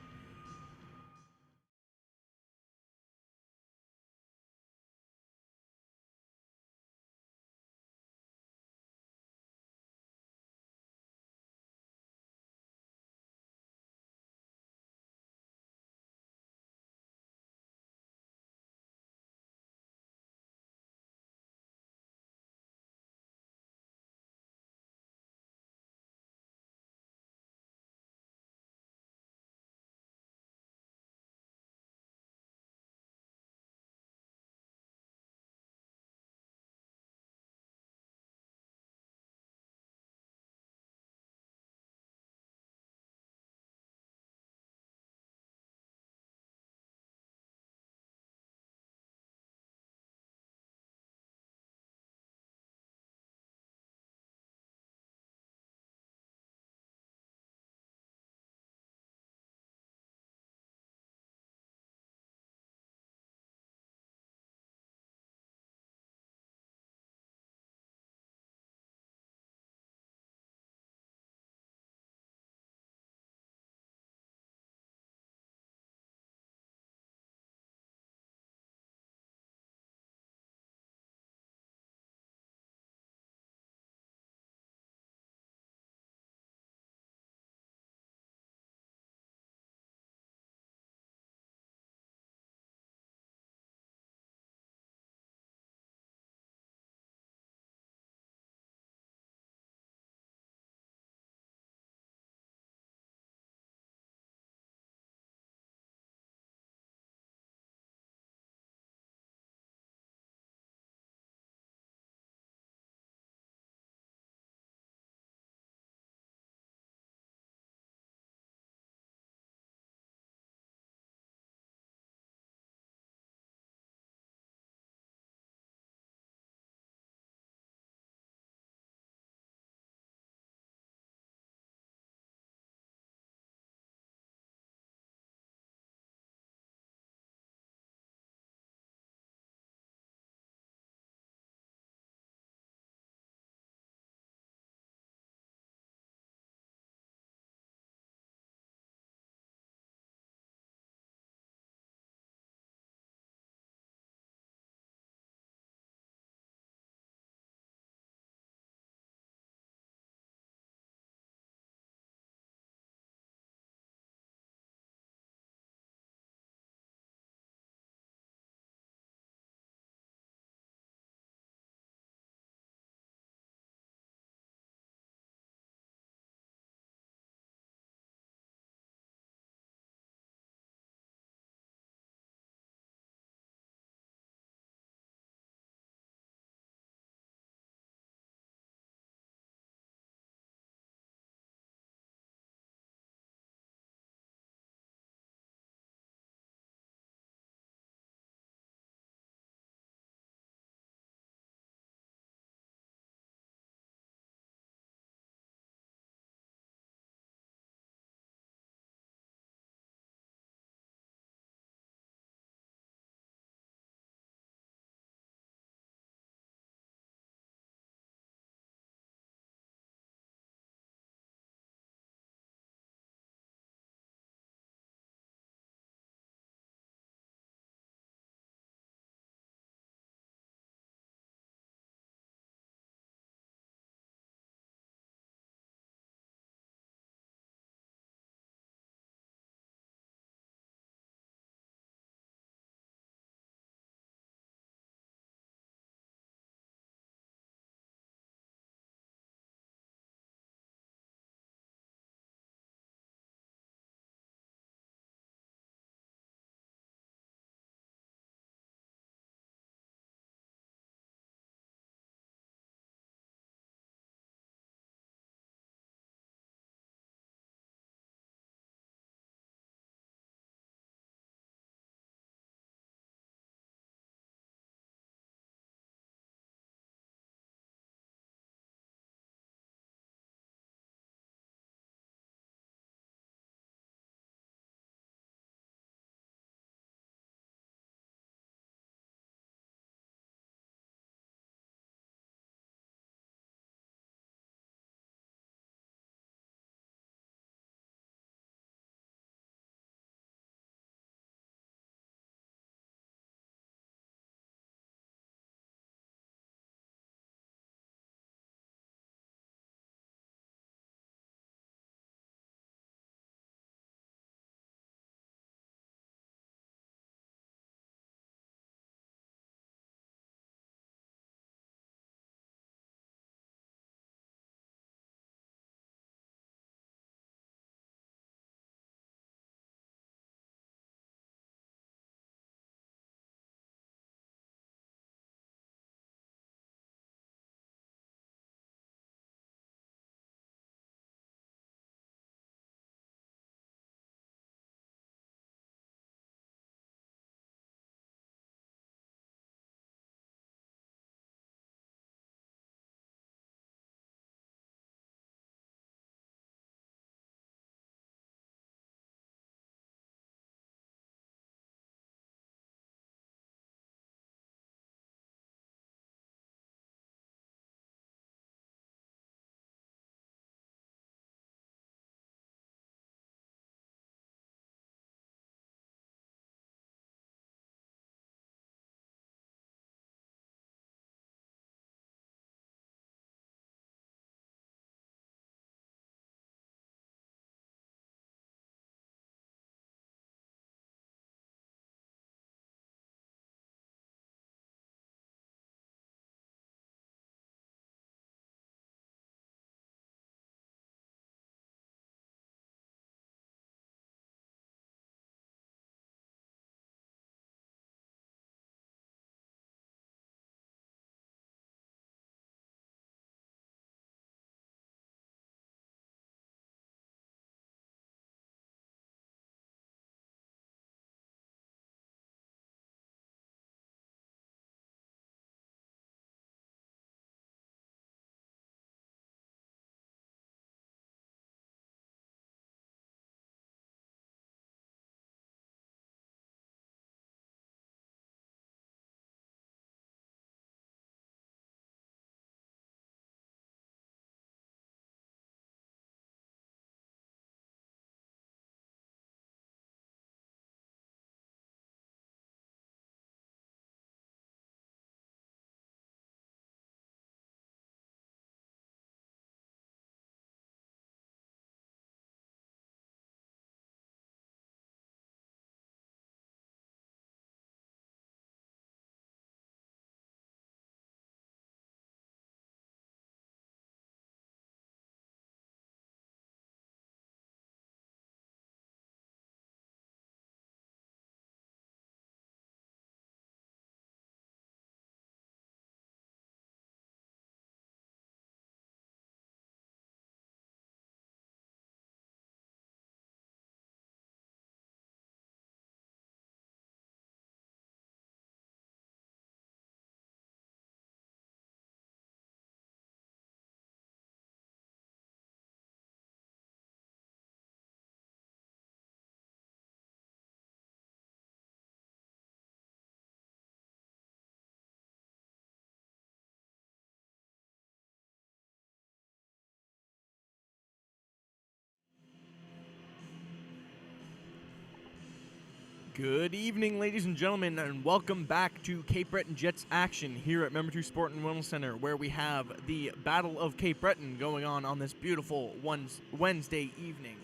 Good evening, ladies and gentlemen, and welcome back to Cape Breton Jets action here at Member 2 Sport and Wellness Center, where we have the Battle of Cape Breton going on this beautiful Wednesday evening.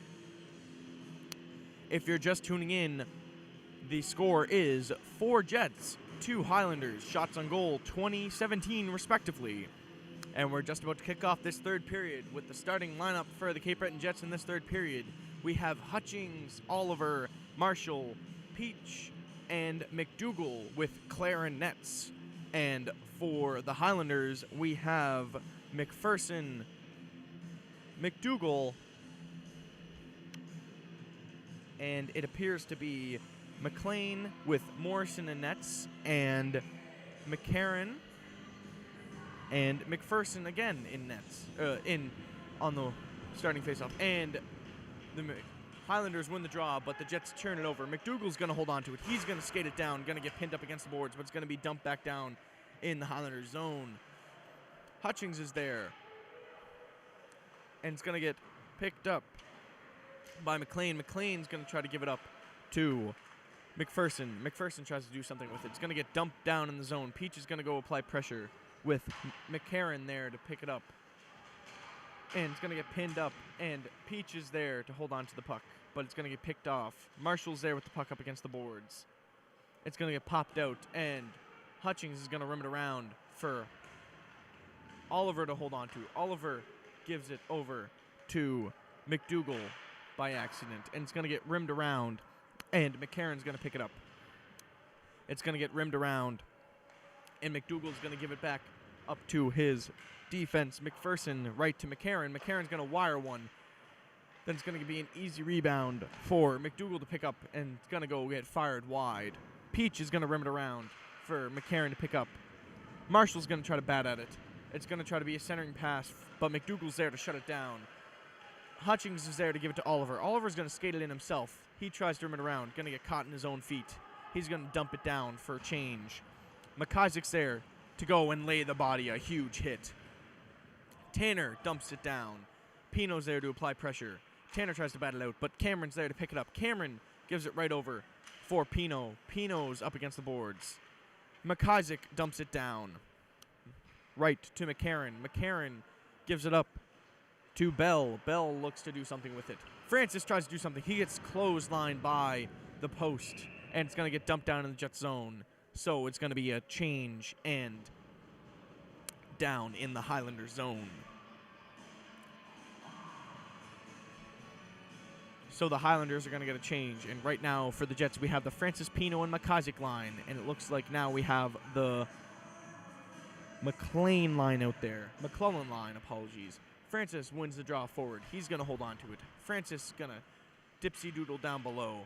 If you're just tuning in, the score is 4 Jets, 2 Highlanders, shots on goal 20-17 respectively. And we're just about to kick off this third period with the starting lineup for the Cape Breton Jets in this third period. We have Hutchings, Oliver, Marshall, Peach, and McDougall with Clare and nets. And for the Highlanders, we have McPherson, McDougall, and it appears to be McLean with Morrison and nets, and McCarran and McPherson again in nets, on the starting faceoff. And the Highlanders win the draw, but the Jets turn it over. McDougall's going to hold on to it. He's going to skate it down, going to get pinned up against the boards, but it's going to be dumped back down in the Highlanders zone. Hutchings is there, and it's going to get picked up by McLean. McLean's going to try to give it up to McPherson. McPherson tries to do something with it. It's going to get dumped down in the zone. Peach is going to go apply pressure with McCarran there to pick it up. And it's going to get pinned up, and Peach is there to hold on to the puck, but it's going to get picked off. Marshall's there with the puck up against the boards. It's going to get popped out, and Hutchings is going to rim it around for Oliver to hold on to. Oliver gives it over to McDougall by accident, and it's going to get rimmed around, and McCarran's going to pick it up. It's going to get rimmed around, and McDougall's going to give it back up to his defense. McPherson right to McCarran. McCarran's going to wire one. Then it's going to be an easy rebound for McDougall to pick up, and it's going to go get fired wide. Peach is going to rim it around for McCarran to pick up. Marshall's going to try to bat at it. It's going to try to be a centering pass, but McDougall's there to shut it down. Hutchings is there to give it to Oliver. Oliver's going to skate it in himself. He tries to rim it around, going to get caught in his own feet. He's going to dump it down for a change. McIsaac's there to go and lay the body a huge hit. Tanner dumps it down. Pino's there to apply pressure. Tanner tries to bat it out, but Cameron's there to pick it up. Cameron gives it right over for Pino. Pino's up against the boards. McIsaac dumps it down. Right to McCarran. McCarran gives it up to Bell. Bell looks to do something with it. Francis tries to do something. He gets clotheslined by the post, and it's going to get dumped down in the Jet zone. So it's going to be a change and down in the Highlander zone. So the Highlanders are going to get a change. And right now for the Jets, we have the Francis, Pino, and McIsaac line. And it looks like now we have the McLean line out there. McClellan line, apologies. Francis wins the draw forward. He's going to hold on to it. Francis is going to dipsy doodle down below.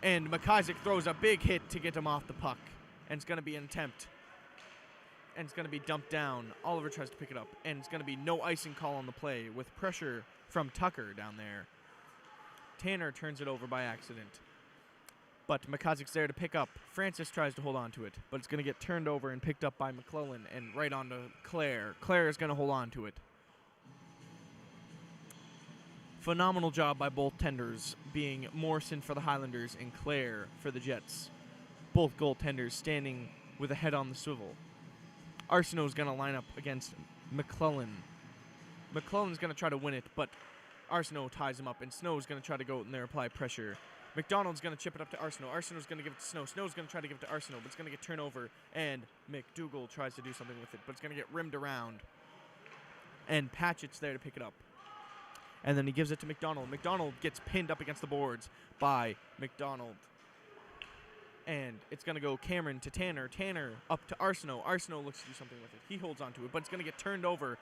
And McIsaac throws a big hit to get him off the puck. And it's going to be an attempt. And it's going to be dumped down. Oliver tries to pick it up. And it's going to be no icing call on the play with pressure from Tucker down there. Tanner turns it over by accident. But McIsaac's there to pick up. Francis tries to hold on to it. But it's going to get turned over and picked up by McClellan and right onto Clare. Clare is going to hold on to it. Phenomenal job by both tenders, being Morrison for the Highlanders and Clare for the Jets. Both goaltenders standing with a head on the swivel. Arsenault's going to line up against McClellan. McClellan's going to try to win it, but Arsenault ties him up, and Snow's going to try to go in there, apply pressure. McDonald's going to chip it up to Arsenault. Arsenault's going to give it to Snow. Snow's going to try to give it to Arsenault, but it's going to get turned over, and McDougall tries to do something with it, but it's going to get rimmed around. And Patchett's there to pick it up. And then he gives it to McDonald. McDonald gets pinned up against the boards by McDonald. And it's going to go Cameron to Tanner. Tanner up to Arsenault. Arsenault looks to do something with it. He holds on to it, but it's going to get turned over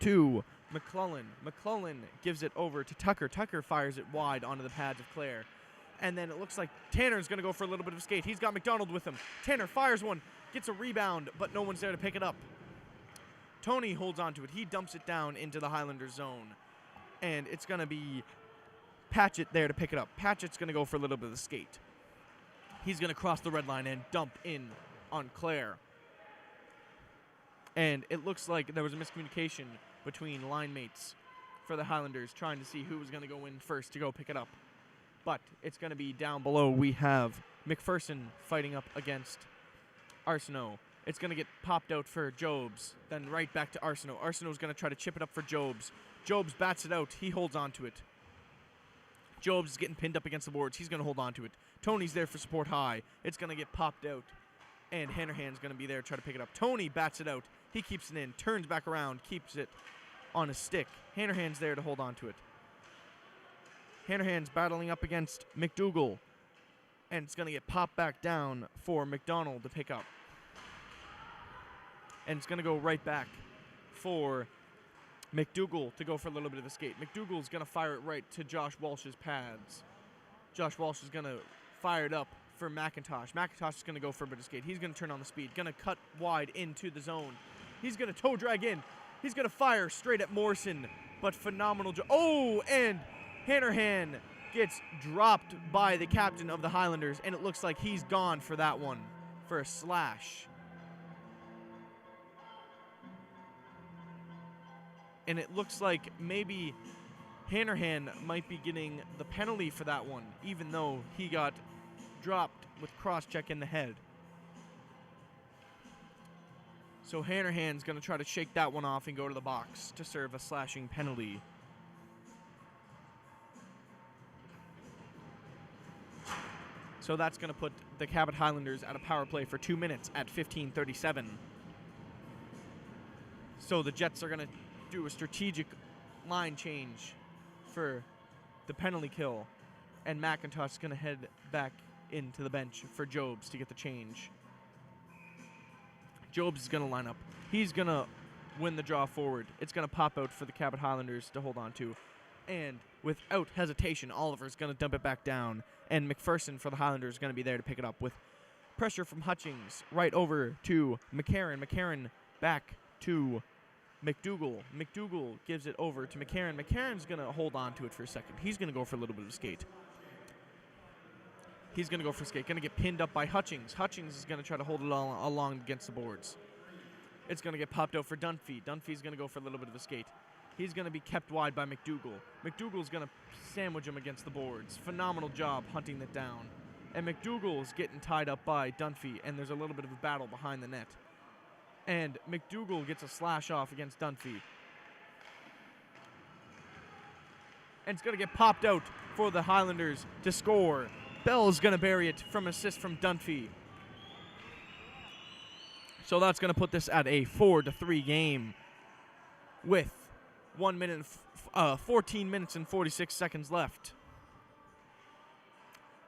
to McClellan. McClellan gives it over to Tucker. Tucker fires it wide onto the pads of Clare. And then it looks like Tanner's going to go for a little bit of a skate. He's got McDonald with him. Tanner fires one, gets a rebound, but no one's there to pick it up. Tony holds on to it. He dumps it down into the Highlander zone. And it's going to be Patchett there to pick it up. Patchett's going to go for a little bit of a skate. He's going to cross the red line and dump in on Clare. And it looks like there was a miscommunication between line mates for the Highlanders trying to see who was going to go in first to go pick it up. But it's going to be down below. We have McPherson fighting up against Arsenault. It's going to get popped out for Jobs, then right back to Arsenault. Arsenault's going to try to chip it up for Jobs. Jobs bats it out. He holds on to it. Jobs is getting pinned up against the boards. He's going to hold on to it. Tony's there for support high. It's going to get popped out, and Hanrahan's going to be there to try to pick it up. Tony bats it out. He keeps it in, turns back around, keeps it on a stick. Hanrahan's there to hold on to it. Hanrahan's battling up against McDougall, and it's going to get popped back down for McDonald to pick up. And it's going to go right back for McDougall to go for a little bit of a skate. McDougall's going to fire it right to Josh Walsh's pads. Josh Walsh is going to fire it up for McIntosh. McIntosh is going to go for a bit of skate. He's going to turn on the speed. Going to cut wide into the zone. He's going to toe drag in. He's going to fire straight at Morrison, but phenomenal. And Hanrahan gets dropped by the captain of the Highlanders, and it looks like he's gone for that one, for a slash. And it looks like maybe Hanrahan might be getting the penalty for that one, even though he got dropped with cross-check in the head. So Hanrahan's going to try to shake that one off and go to the box to serve a slashing penalty. So that's going to put the Cabot Highlanders at a power play for 2 minutes at 15:37. So the Jets are going to do a strategic line change for the penalty kill, and McIntosh is going to head back into the bench for Jobs to get the change. Jobs is going to line up. He's going to win the draw forward. It's going to pop out for the Cabot Highlanders to hold on to. And without hesitation, Oliver's going to dump it back down, and McPherson for the Highlanders is going to be there to pick it up with pressure from Hutchings right over to McCarron. McCarron back to McDougall. McDougall gives it over to McCarron. McCarron's going to hold on to it for a second. He's going to go for a little bit of a skate. He's going to go for a skate. Going to get pinned up by Hutchings. Hutchings is going to try to hold it all along against the boards. It's going to get popped out for Dunphy. Dunphy's going to go for a little bit of a skate. He's going to be kept wide by McDougall. McDougall's going to sandwich him against the boards. Phenomenal job hunting it down. And McDougall's getting tied up by Dunphy, and there's a little bit of a battle behind the net. And McDougall gets a slash off against Dunphy. And it's going to get popped out for the Highlanders to score. Bell's going to bury it from assist from Dunphy. So that's going to put this at a 4-3 game with 14 minutes and 46 seconds left.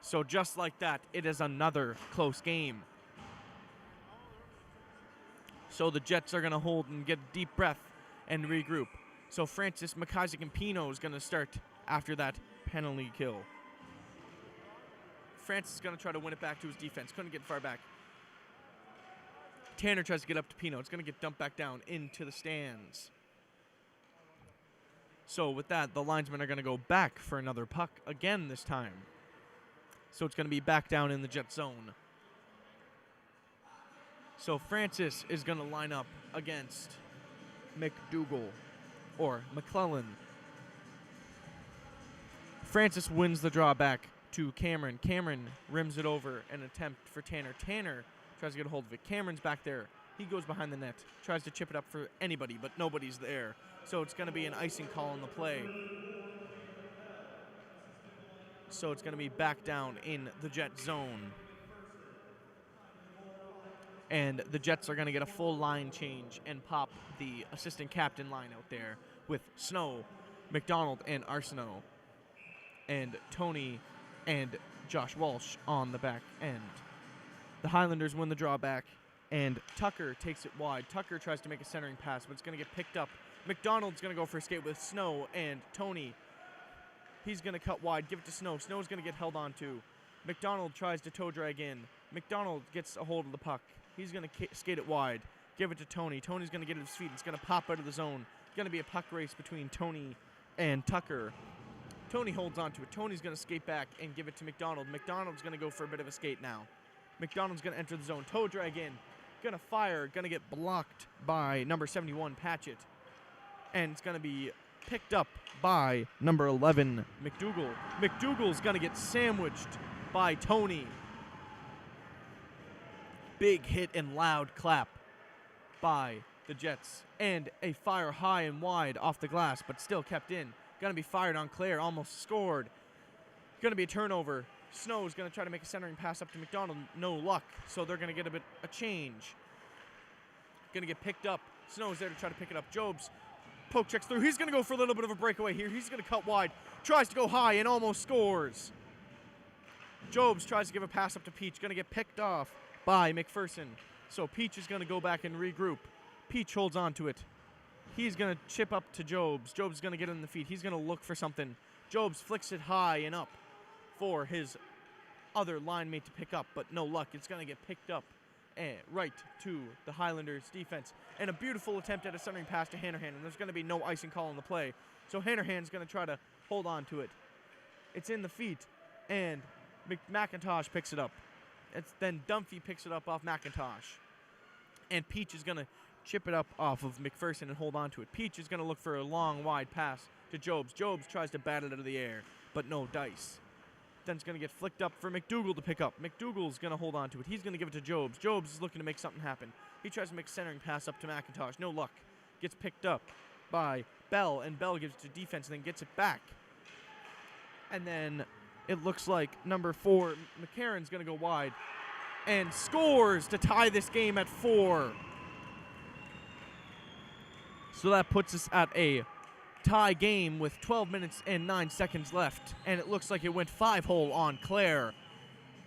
So just like that, it is another close game. So the Jets are going to hold and get a deep breath and regroup. So Francis, McIsaac, and Pino is going to start after that penalty kill. Francis is going to try to win it back to his defense. Couldn't get far back. Tanner tries to get up to Pino. It's going to get dumped back down into the stands. So with that, the linesmen are going to go back for another puck again this time. So it's going to be back down in the Jet zone. So Francis is going to line up against McDougall or McClellan. Francis wins the draw back to Cameron. Cameron rims it over an attempt for Tanner. Tanner tries to get a hold of it. Cameron's back there. He goes behind the net, tries to chip it up for anybody, but nobody's there. So it's going to be an icing call on the play. So it's going to be back down in the Jet zone. And the Jets are going to get a full line change and pop the assistant captain line out there with Snow, McDonald, and Arsenault. And Tony and Josh Walsh on the back end. The Highlanders win the draw back, and Tucker takes it wide. Tucker tries to make a centering pass, but it's going to get picked up. McDonald's going to go for a skate with Snow and Tony. He's going to cut wide, give it to Snow. Snow's going to get held on to. McDonald tries to toe drag in. McDonald gets a hold of the puck. He's going to skate it wide, give it to Tony. Tony's going to get it to his feet. It's going to pop out of the zone. It's going to be a puck race between Tony and Tucker. Tony holds on to it. Tony's going to skate back and give it to McDonald. McDonald's going to go for a bit of a skate now. McDonald's going to enter the zone. Toe drag in. Going to fire. Going to get blocked by number 71, Patchett. And it's going to be picked up by number 11, McDougal. McDougal's going to get sandwiched by Tony. Big hit and loud clap by the Jets. And a fire high and wide off the glass, but still kept in. Going to be fired on Claire, almost scored. Going to be a turnover. Snow's going to try to make a centering pass up to McDonald. No luck, so they're going to get a change. Going to get picked up. Snow's there to try to pick it up. Jobs poke checks through. He's going to go for a little bit of a breakaway here. He's going to cut wide. Tries to go high and almost scores. Jobs tries to give a pass up to Peach. Going to get picked off by McPherson. So Peach is going to go back and regroup. Peach holds on to it. He's going to chip up to Jobs. Jobs is going to get in the feet. He's going to look for something. Jobs flicks it high and up for his other line mate to pick up, but no luck. It's going to get picked up right to the Highlanders defense. And a beautiful attempt at a centering pass to Hanrahan, and there's going to be no icing call on the play. So Hanrahan's going to try to hold on to it. It's in the feet, and McIntosh picks it up. Then Dunphy picks it up off McIntosh. And Peach is going to chip it up off of McPherson and hold on to it. Peach is going to look for a long, wide pass to Jobs. Jobs tries to bat it out of the air, but no dice. Then it's going to get flicked up for McDougal to pick up. McDougal's going to hold on to it. He's going to give it to Jobs. Jobs is looking to make something happen. He tries to make a centering pass up to McIntosh. No luck. Gets picked up by Bell, and Bell gives it to defense and then gets it back. And then it looks like number 4, McCarron's going to go wide and scores to tie this game at 4. So that puts us at a tie game with 12 minutes and 9 seconds left, and it looks like it went 5-hole on Claire.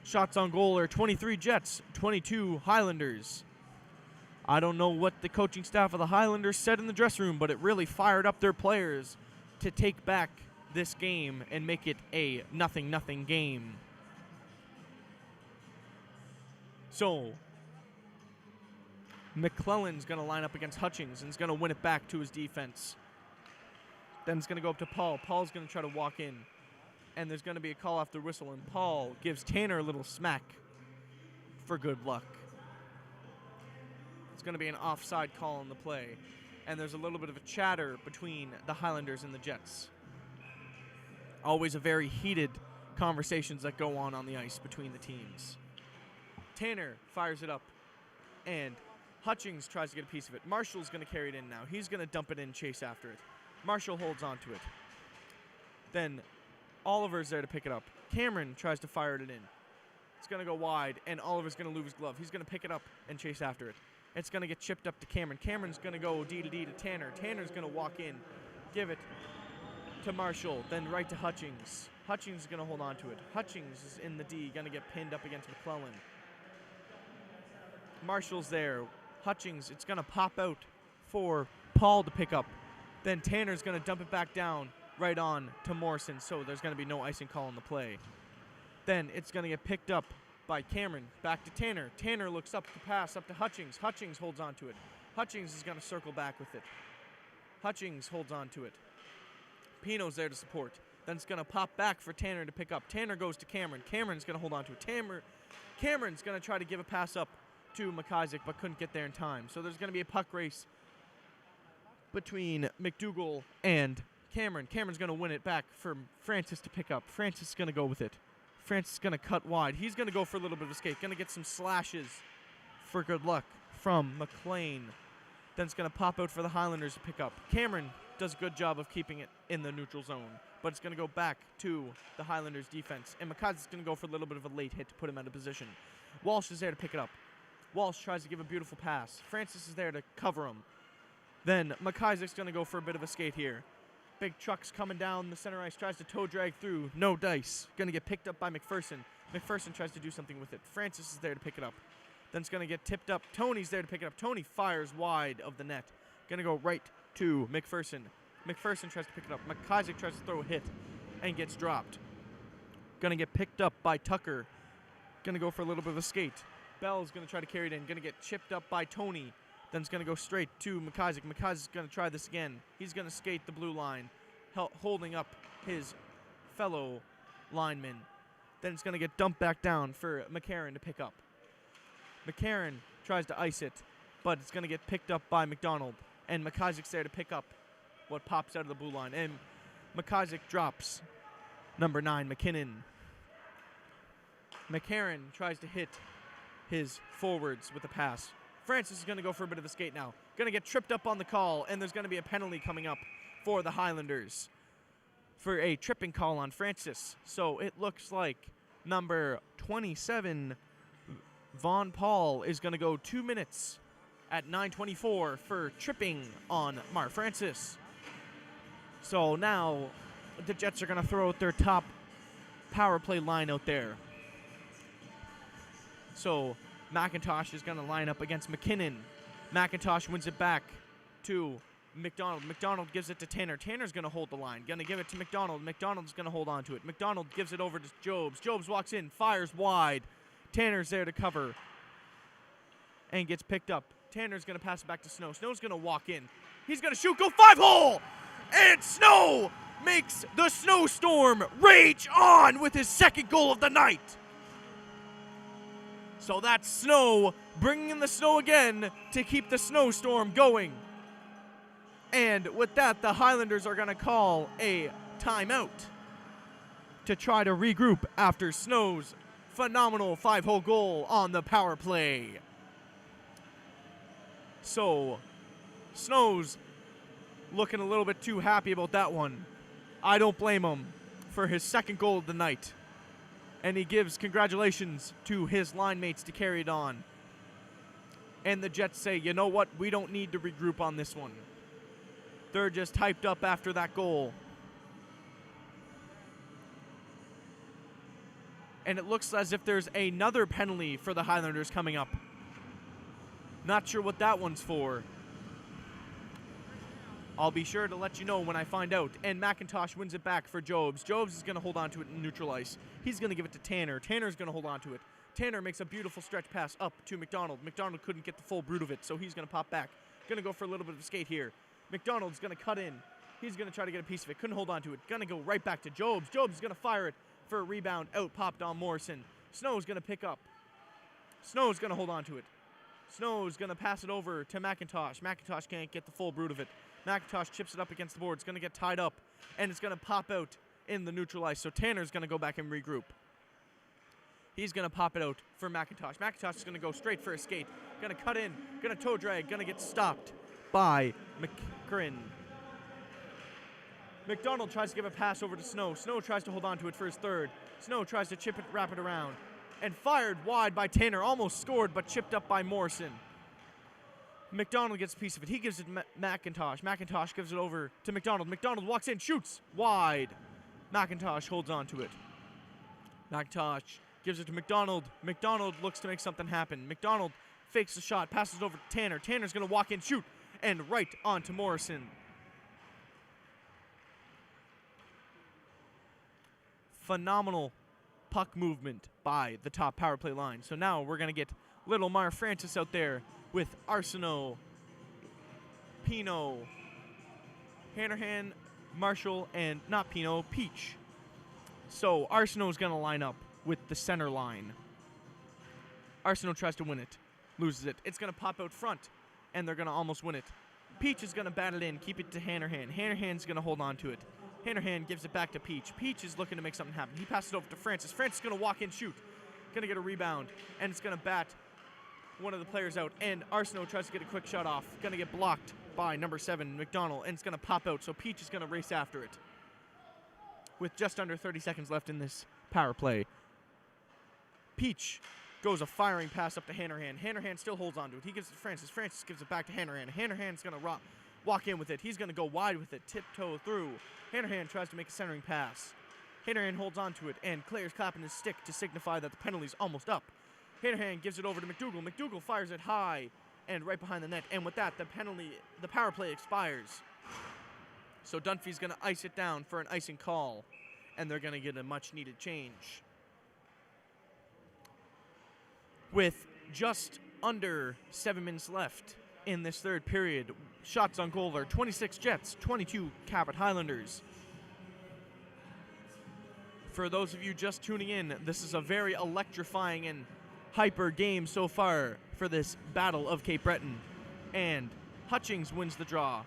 Shots on goal are 23 Jets, 22 Highlanders. I don't know what the coaching staff of the Highlanders said in the dressing room, but it really fired up their players to take back this game and make it a 0-0 game. So McClellan's going to line up against Hutchings and is going to win it back to his defense. Then it's going to go up to Paul. Paul's going to try to walk in, and there's going to be a call off the whistle, and Paul gives Tanner a little smack for good luck. It's going to be an offside call on the play, and there's a little bit of a chatter between the Highlanders and the Jets. Always a very heated conversations that go on the ice between the teams. Tanner fires it up, and Hutchings tries to get a piece of it. Marshall's going to carry it in now. He's going to dump it in, chase after it. Marshall holds on to it. Then Oliver's there to pick it up. Cameron tries to fire it in. It's going to go wide, and Oliver's going to lose his glove. He's going to pick it up and chase after it. It's going to get chipped up to Cameron. Cameron's going to go D to D to Tanner. Tanner's going to walk in, give it to Marshall, then right to Hutchings. Hutchings is going to hold on to it. Hutchings is in the D, going to get pinned up against McClellan. Marshall's there. Hutchings, it's going to pop out for Paul to pick up. Then Tanner's going to dump it back down right on to Morrison, so there's going to be no icing call on the play. Then it's going to get picked up by Cameron. Back to Tanner. Tanner looks up to pass up to Hutchings. Hutchings holds on to it. Hutchings is going to circle back with it. Hutchings holds on to it. Pino's there to support. Then it's going to pop back for Tanner to pick up. Tanner goes to Cameron. Cameron's going to hold on to it. Cameron's going to try to give a pass up to McIsaac, but couldn't get there in time. So there's going to be a puck race between McDougal and Cameron. Cameron's going to win it back for Francis to pick up. Francis is going to go with it. Francis is going to cut wide. He's going to go for a little bit of escape. Going to get some slashes for good luck from McLean. Then it's going to pop out for the Highlanders to pick up. Cameron does a good job of keeping it in the neutral zone, but it's going to go back to the Highlanders defense. And McIsaac's going to go for a little bit of a late hit to put him out of position. Walsh is there to pick it up. Walsh tries to give a beautiful pass. Francis is there to cover him. Then McIsaac's going to go for a bit of a skate here. Big trucks coming down the center ice, tries to toe drag through. No dice. Going to get picked up by McPherson. McPherson tries to do something with it. Francis is there to pick it up. Then it's going to get tipped up. Tony's there to pick it up. Tony fires wide of the net. Going to go right to McPherson. McPherson tries to pick it up. McIsaac tries to throw a hit and gets dropped. Going to get picked up by Tucker. Going to go for a little bit of a skate. Bell's going to try to carry it in. Going to get chipped up by Tony. Then it's going to go straight to McIsaac. McIsaac's going to try this again. He's going to skate the blue line, holding up his fellow lineman. Then it's going to get dumped back down for McCarron to pick up. McCarron tries to ice it, but it's going to get picked up by McDonald. And McIsaac's there to pick up what pops out of the blue line. And McIsaac drops. Number 9, McKinnon. McCarron tries to hit his forwards with a pass. Francis is going to go for a bit of a skate now. Going to get tripped up on the call, and there's going to be a penalty coming up for the Highlanders for a tripping call on Francis. So it looks like number 27, Vaughn Paul, is going to go 2 minutes at 9:24 for tripping on Mar Francis. So now the Jets are going to throw out their top power play line out there. So McIntosh is going to line up against McKinnon. McIntosh wins it back to McDonald. McDonald gives it to Tanner. Tanner's going to hold the line. Going to give it to McDonald. McDonald's going to hold on to it. McDonald gives it over to Jobs. Jobs walks in, fires wide. Tanner's there to cover and gets picked up. Tanner's going to pass it back to Snow. Snow's going to walk in. He's going to shoot, go 5-hole! And Snow makes the Snowstorm rage on with his second goal of the night. So that's Snow bringing in the snow again to keep the Snowstorm going. And with that, the Highlanders are going to call a timeout to try to regroup after Snow's phenomenal 5-hole goal on the power play. So Snow's looking a little bit too happy about that one. I don't blame him for his second goal of the night. And he gives congratulations to his line mates to carry it on. And the Jets say, you know what? We don't need to regroup on this one. They're just hyped up after that goal. And it looks as if there's another penalty for the Highlanders coming up. Not sure what that one's for. I'll be sure to let you know when I find out. And McIntosh wins it back for Jobs. Jobs is going to hold on to it in neutral ice. He's going to give it to Tanner. Tanner's going to hold on to it. Tanner makes a beautiful stretch pass up to McDonald. McDonald couldn't get the full brute of it, so he's going to pop back. Going to go for a little bit of a skate here. McDonald's going to cut in. He's going to try to get a piece of it. Couldn't hold on to it. Going to go right back to Jobs. Jobs is going to fire it for a rebound. Out popped on Morrison. Snow's going to pick up. Snow's going to hold on to it. Snow's going to pass it over to McIntosh. McIntosh can't get the full brute of it. McIntosh chips it up against the board. It's going to get tied up, and it's going to pop out in the neutral ice. So Tanner's going to go back and regroup. He's going to pop it out for McIntosh. McIntosh is going to go straight for a skate. Going to cut in. Going to toe drag. Going to get stopped by McCrin. McDonald tries to give a pass over to Snow. Snow tries to hold on to it for his third. Snow tries to chip it, wrap it around. And fired wide by Tanner. Almost scored, but chipped up by Morrison. McDonald gets a piece of it. He gives it to McIntosh. McIntosh gives it over to McDonald. McDonald walks in, shoots wide. McIntosh holds on to it. McIntosh gives it to McDonald. McDonald looks to make something happen. McDonald fakes the shot, passes over to Tanner. Tanner's going to walk in, shoot, and right onto Morrison. Phenomenal puck movement by the top power play line. So now we're going to get little Mar Francis out there with Arsenault, Pino, Hanrahan, Marshall, and not Pino, Peach. So Arsenault is going to line up with the center line. Arsenault tries to win it, loses it. It's going to pop out front, and they're going to almost win it. Peach is going to bat it in, keep it to Hanrahan. Hanrahan's going to hold on to it. Hanrahan gives it back to Peach. Peach is looking to make something happen. He passes it over to Francis. Francis is going to walk in, shoot. Going to get a rebound, and it's going to bat one of the players out, and Arsenault tries to get a quick shot off. Going to get blocked by number 7, McDonald, and it's going to pop out, so Peach is going to race after it. With just under 30 seconds left in this power play, Peach goes a firing pass up to Hanrahan. Hanrahan still holds on to it. He gives it to Francis. Francis gives it back to Hanrahan. Hanrahan's going to walk in with it. He's going to go wide with it, tiptoe through. Hanrahan tries to make a centering pass. Hanrahan holds on to it, and Claire's clapping his stick to signify that the penalty's almost up. Hanrahan gives it over to McDougall. McDougall fires it high and right behind the net. And with that, the power play expires. So Dunphy's going to ice it down for an icing call, and they're going to get a much-needed change. With just under 7 minutes left in this third period, shots on goal are 26 Jets, 22 Cabot Highlanders. For those of you just tuning in, this is a very electrifying and hyper game so far for this Battle of Cape Breton. And Hutchings wins the draw.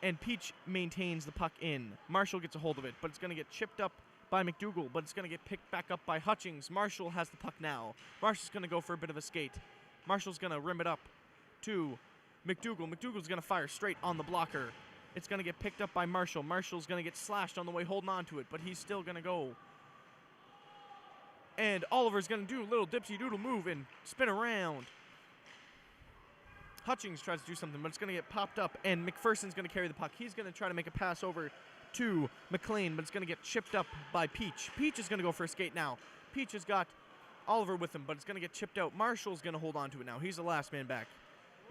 And Peach maintains the puck in. Marshall gets a hold of it, but it's going to get chipped up by McDougal, but it's going to get picked back up by Hutchings. Marshall has the puck now. Marshall's going to go for a bit of a skate. Marshall's going to rim it up to McDougal. McDougal's going to fire straight on the blocker. It's going to get picked up by Marshall. Marshall's going to get slashed on the way holding on to it, but he's still going to go. And Oliver's going to do a little dipsy-doodle move and spin around. Hutchings tries to do something, but it's going to get popped up, and McPherson's going to carry the puck. He's going to try to make a pass over to McLean, but it's going to get chipped up by Peach. Peach is going to go for a skate now. Peach has got Oliver with him, but it's going to get chipped out. Marshall's going to hold on to it now. He's the last man back.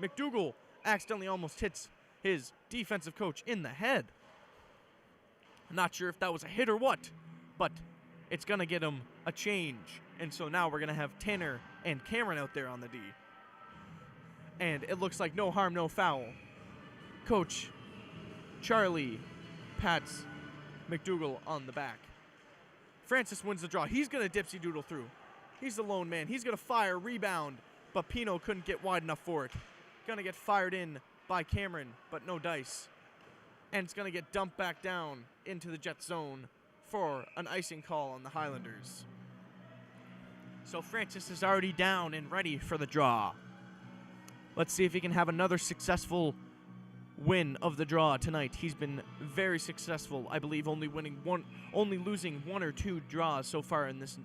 McDougal accidentally almost hits his defensive coach in the head. Not sure if that was a hit or what, but it's going to get him a change. And so now we're going to have Tanner and Cameron out there on the D. And it looks like no harm, no foul. Coach Charlie pats McDougal on the back. Francis wins the draw. He's going to dipsy-doodle through. He's the lone man. He's going to fire, rebound, but Pino couldn't get wide enough for it. Going to get fired in by Cameron, but no dice. And it's going to get dumped back down into the Jet zone for an icing call on the Highlanders. So Francis is already down and ready for the draw. Let's see if he can have another successful win of the draw tonight. He's been very successful, I believe, only losing one or two draws so far in this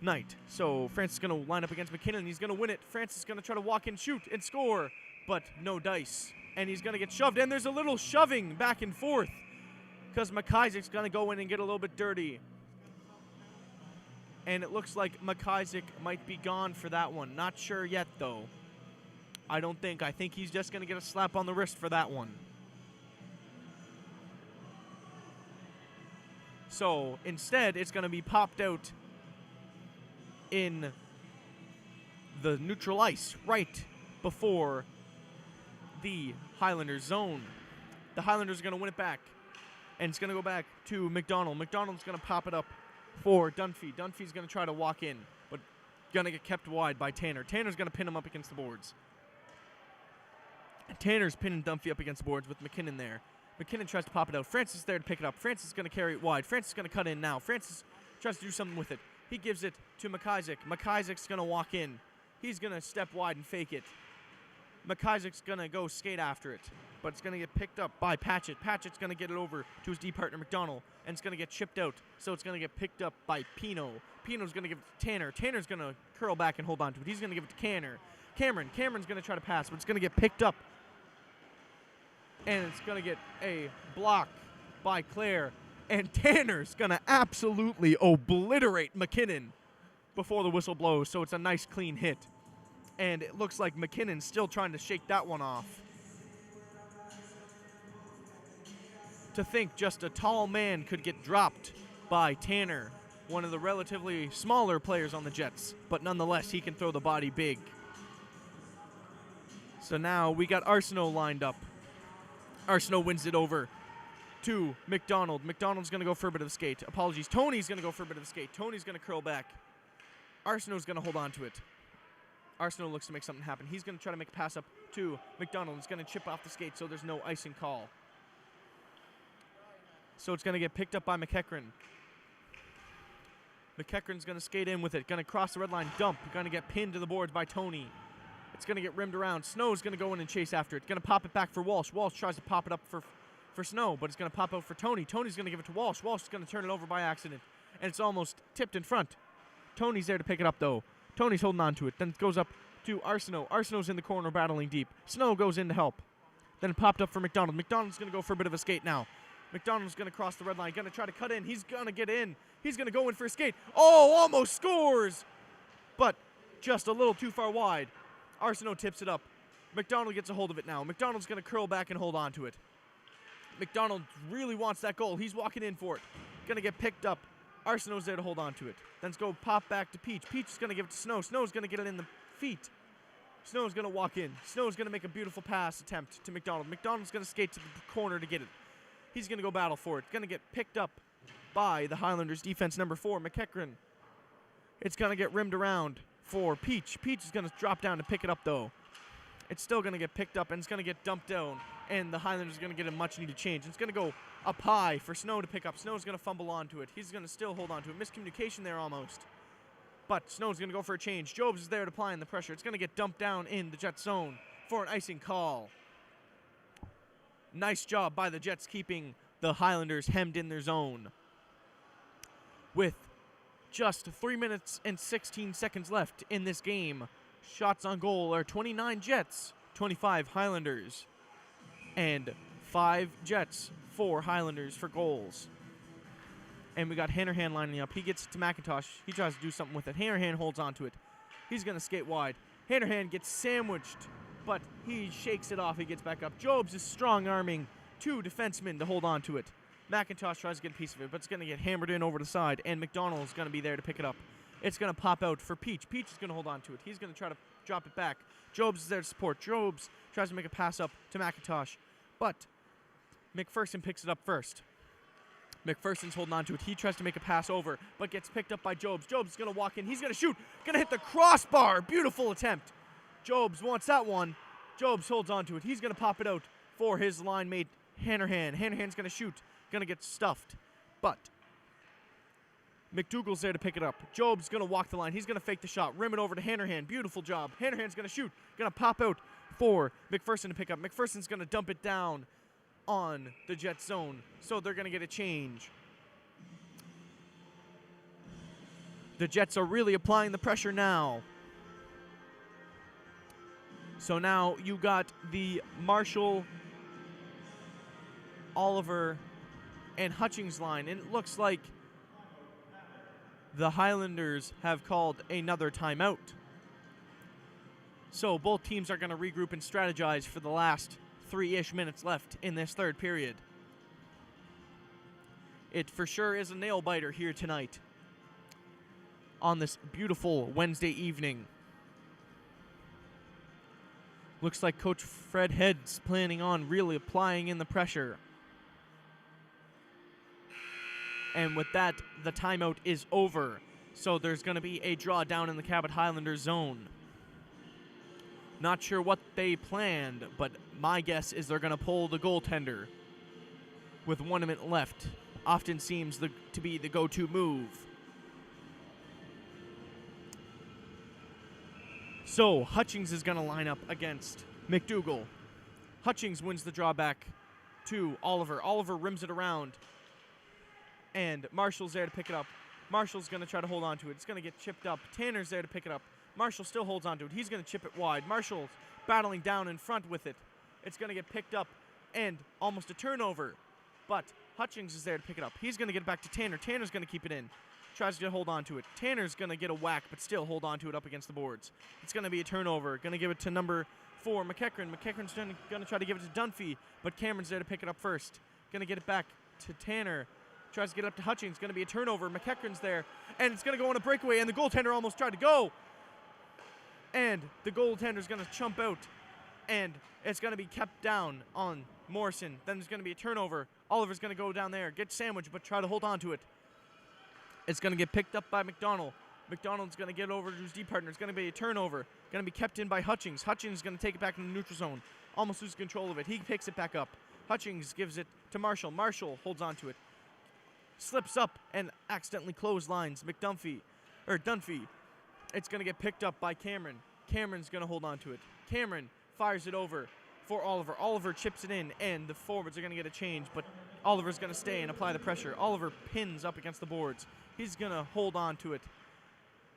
night. So Francis is going to line up against McKinnon. He's going to win it. Francis is going to try to walk in, shoot, and score, but no dice. And he's going to get shoved, and there's a little shoving back and forth because McIsaac's going to go in and get a little bit dirty. And it looks like McIsaac might be gone for that one. Not sure yet, though. I think he's just going to get a slap on the wrist for that one. So instead, it's going to be popped out in the neutral ice right before the Highlanders zone. The Highlanders are going to win it back, and it's going to go back to McDonald. McDonald's going to pop it up for Dunphy. Dunphy's going to try to walk in, but going to get kept wide by Tanner. Tanner's going to pin him up against the boards. Tanner's pinning Dunphy up against the boards with McKinnon there. McKinnon tries to pop it out. Francis is there to pick it up. Francis is going to carry it wide. Francis is going to cut in now. Francis tries to do something with it. He gives it to McIsaac. McIsaac's going to walk in. He's going to step wide and fake it. McIsaac's going to go skate after it, but it's going to get picked up by Patchett. Patchett's going to get it over to his D partner, McDonald, and it's going to get chipped out, so it's going to get picked up by Pino. Pino's going to give it to Tanner. Tanner's going to curl back and hold on to it. He's going to give it to Cameron's going to try to pass, but it's going to get picked up, and it's going to get a block by Claire, and Tanner's going to absolutely obliterate McKinnon before the whistle blows, so it's a nice clean hit. And it looks like McKinnon's still trying to shake that one off. To think just a tall man could get dropped by Tanner, one of the relatively smaller players on the Jets, but nonetheless, he can throw the body big. So now we got Arsenault lined up. Arsenault wins it over to McDonald. McDonald's going to go for a bit of a skate. Apologies. Tony's going to go for a bit of a skate. Tony's going to curl back. Arsenault's going to hold on to it. Arsenault looks to make something happen. He's going to try to make a pass up to McDonald. He's going to chip off the skate, so there's no icing call. So it's going to get picked up by McEachran. McEachran's going to skate in with it. Going to cross the red line, dump. Going to get pinned to the boards by Tony. It's going to get rimmed around. Snow's going to go in and chase after it. Going to pop it back for Walsh. Walsh tries to pop it up for Snow, but it's going to pop out for Tony. Tony's going to give it to Walsh. Walsh is going to turn it over by accident, and it's almost tipped in front. Tony's there to pick it up, though. Tony's holding on to it. Then it goes up to Arsenault. Arsenault's in the corner battling deep. Snow goes in to help. Then it popped up for McDonald. McDonald's going to go for a bit of a skate now. McDonald's going to cross the red line. Going to try to cut in. He's going to get in. He's going to go in for a skate. Oh, almost scores! But just a little too far wide. Arsenault tips it up. McDonald gets a hold of it now. McDonald's going to curl back and hold on to it. McDonald really wants that goal. He's walking in for it. Going to get picked up. Arsenault's there to hold on to it. Then let's go pop back to Peach. Peach is going to give it to Snow. Snow's going to get it in the feet. Snow's going to walk in. Snow's going to make a beautiful pass attempt to McDonald. McDonald's going to skate to the corner to get it. He's going to go battle for it. Going to get picked up by the Highlanders defense number 4, McEachran. It's going to get rimmed around for Peach. Peach is going to drop down to pick it up, though. It's still going to get picked up, and it's going to get dumped down, and the Highlanders are going to get a much-needed change. It's going to go up high for Snow to pick up. Snow's going to fumble onto it. He's going to still hold on to it. Miscommunication there almost. But Snow's going to go for a change. Jobs is there to applying the pressure. It's going to get dumped down in the Jets zone for an icing call. Nice job by the Jets keeping the Highlanders hemmed in their zone. With just 3 minutes and 16 seconds left in this game, shots on goal are 29 Jets, 25 Highlanders, and 5 Jets, 4 Highlanders for goals. And we got Hanrahan lining up. He gets it to McIntosh. He tries to do something with it. Hanrahan holds onto it. He's going to skate wide. Hanrahan gets sandwiched, but he shakes it off. He gets back up. Jobs is strong-arming 2 defensemen to hold on to it. McIntosh tries to get a piece of it, but it's going to get hammered in over the side, and McDonald is going to be there to pick it up. It's going to pop out for Peach. Peach is going to hold on to it. He's going to try to drop it back. Jobs is there to support. Jobs tries to make a pass up to McIntosh, but McPherson picks it up first. McPherson's holding on to it. He tries to make a pass over, but gets picked up by Jobs. Jobs is going to walk in. He's going to shoot. Going to hit the crossbar. Beautiful attempt. Jobs wants that one. Jobs holds on to it. He's going to pop it out for his line mate, Hanrahan. Hanrahan's going to shoot. Going to get stuffed, but McDougall's there to pick it up. Job's going to walk the line. He's going to fake the shot. Rim it over to Hanrahan. Beautiful job. Hanrahan's going to shoot. Going to pop out for McPherson to pick up. McPherson's going to dump it down on the Jet zone, so they're going to get a change. The Jets are really applying the pressure now. So now you got the Marshall, Oliver, and Hutchings line, and it looks like the Highlanders have called another timeout. So both teams are going to regroup and strategize for the last 3-ish minutes left in this third period. It for sure is a nail-biter here tonight on this beautiful Wednesday evening. Looks like Coach Fred Head's planning on really applying in the pressure. And with that, the timeout is over. So there's going to be a draw down in the Cabot Highlanders zone. Not sure what they planned, but my guess is they're going to pull the goaltender with 1 minute left. Often seems to be the go-to move. So Hutchings is going to line up against McDougall. Hutchings wins the draw back to Oliver. Oliver rims it around, and Marshall's there to pick it up. Marshall's going to try to hold on to it. It's going to get chipped up. Tanner's there to pick it up. Marshall still holds on to it. He's going to chip it wide. Marshall's battling down in front with it. It's going to get picked up and almost a turnover. But Hutchings is there to pick it up. He's going to get it back to Tanner. Tanner's going to keep it in. Tries to hold on to it. Tanner's going to get a whack, but still hold on to it up against the boards. It's going to be a turnover. Going to give it to number 4, McEachran. McEachran's going to try to give it to Dunphy, but Cameron's there to pick it up first. Going to get it back to Tanner. Tries to get it up to Hutchings. Going to be a turnover. McEachran's there, and it's going to go on a breakaway, and the goaltender almost tried to go. And the goaltender's going to chump out, and it's going to be kept down on Morrison. Then there's going to be a turnover. Oliver's going to go down there, get sandwiched, but try to hold on to it. It's going to get picked up by McDonald. McDonald's going to get over to his D partner. It's going to be a turnover. Going to be kept in by Hutchings. Hutchings is going to take it back in the neutral zone. Almost loses control of it. He picks it back up. Hutchings gives it to Marshall. Marshall holds on to it. Slips up and accidentally clotheslines Dunphy. It's going to get picked up by Cameron. Cameron's going to hold on to it. Cameron fires it over for Oliver. Oliver chips it in, and the forwards are going to get a change, but Oliver's going to stay and apply the pressure. Oliver pins up against the boards. He's going to hold on to it,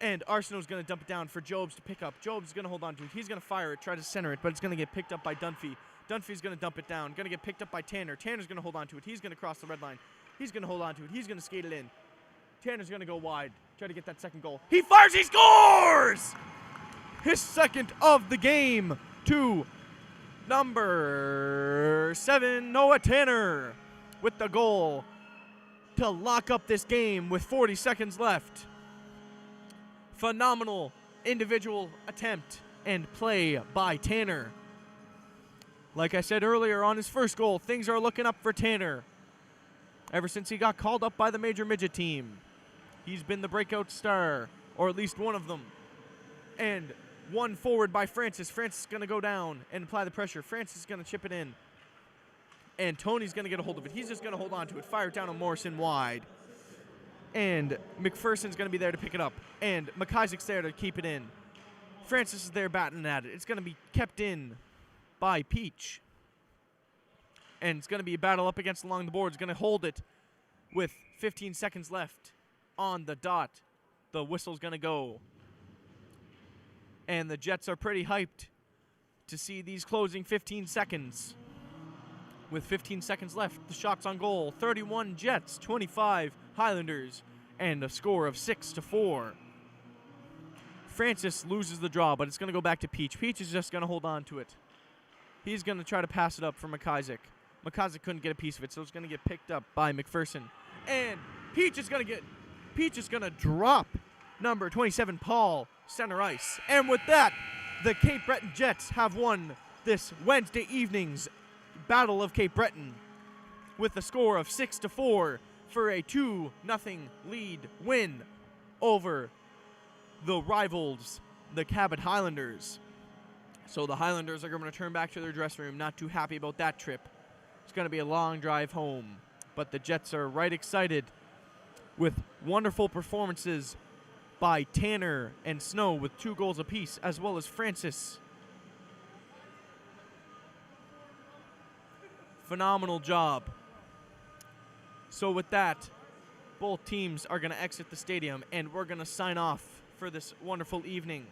and Arsenault's going to dump it down for Jobs to pick up. Jobs is going to hold on to it. He's going to fire it, try to center it, but it's going to get picked up by Dunphy. Dunphy's going to dump it down. Going to get picked up by Tanner. Tanner's going to hold on to it. He's going to cross the red line. He's going to hold on to it. He's going to skate it in. Tanner's going to go wide, try to get that second goal. He fires, he scores! His second of the game to number 7, Noah Tanner, with the goal to lock up this game with 40 seconds left. Phenomenal individual attempt and play by Tanner. Like I said earlier on his first goal, things are looking up for Tanner. Ever since he got called up by the major midget team, he's been the breakout star, or at least one of them. And One forward by Francis. Francis is going to go down and apply the pressure. Francis is going to chip it in. And Tony's going to get a hold of it. He's just going to hold on to it. Fire it down on Morrison wide. And McPherson's going to be there to pick it up. And McIsaac's there to keep it in. Francis is there batting at it. It's going to be kept in by Peach. And it's going to be a battle up against along the boards. Going to hold it with 15 seconds left on the dot. The whistle's going to go. And the Jets are pretty hyped to see these closing 15 seconds. With 15 seconds left, the shots on goal. 31 Jets, 25 Highlanders, and a score of 6-4. Francis loses the draw, but it's going to go back to Peach. Peach is just going to hold on to it. He's going to try to pass it up for McIsaac. McIsaac couldn't get a piece of it, so it's going to get picked up by McPherson. And Peach is going to drop number 27, Paul, center ice. And with that, the Cape Breton Jets have won this Wednesday evening's Battle of Cape Breton with a score of 6-4 for a 2-0 lead win over the rivals, the Cabot Highlanders. So the Highlanders are going to turn back to their dressing room, not too happy about that trip. It's going to be a long drive home, but the Jets are right excited with wonderful performances by Tanner and Snow with 2 goals apiece, as well as Francis. Phenomenal job. So with that, both teams are going to exit the stadium, and we're going to sign off for this wonderful evening.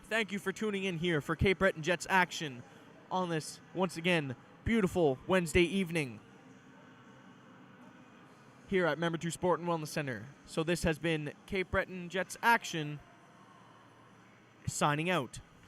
Thank you for tuning in here for Cape Breton Jets action on this, once again, beautiful Wednesday evening here at Member 2 Sport and Wellness Center. So this has been Cape Breton Jets action, signing out.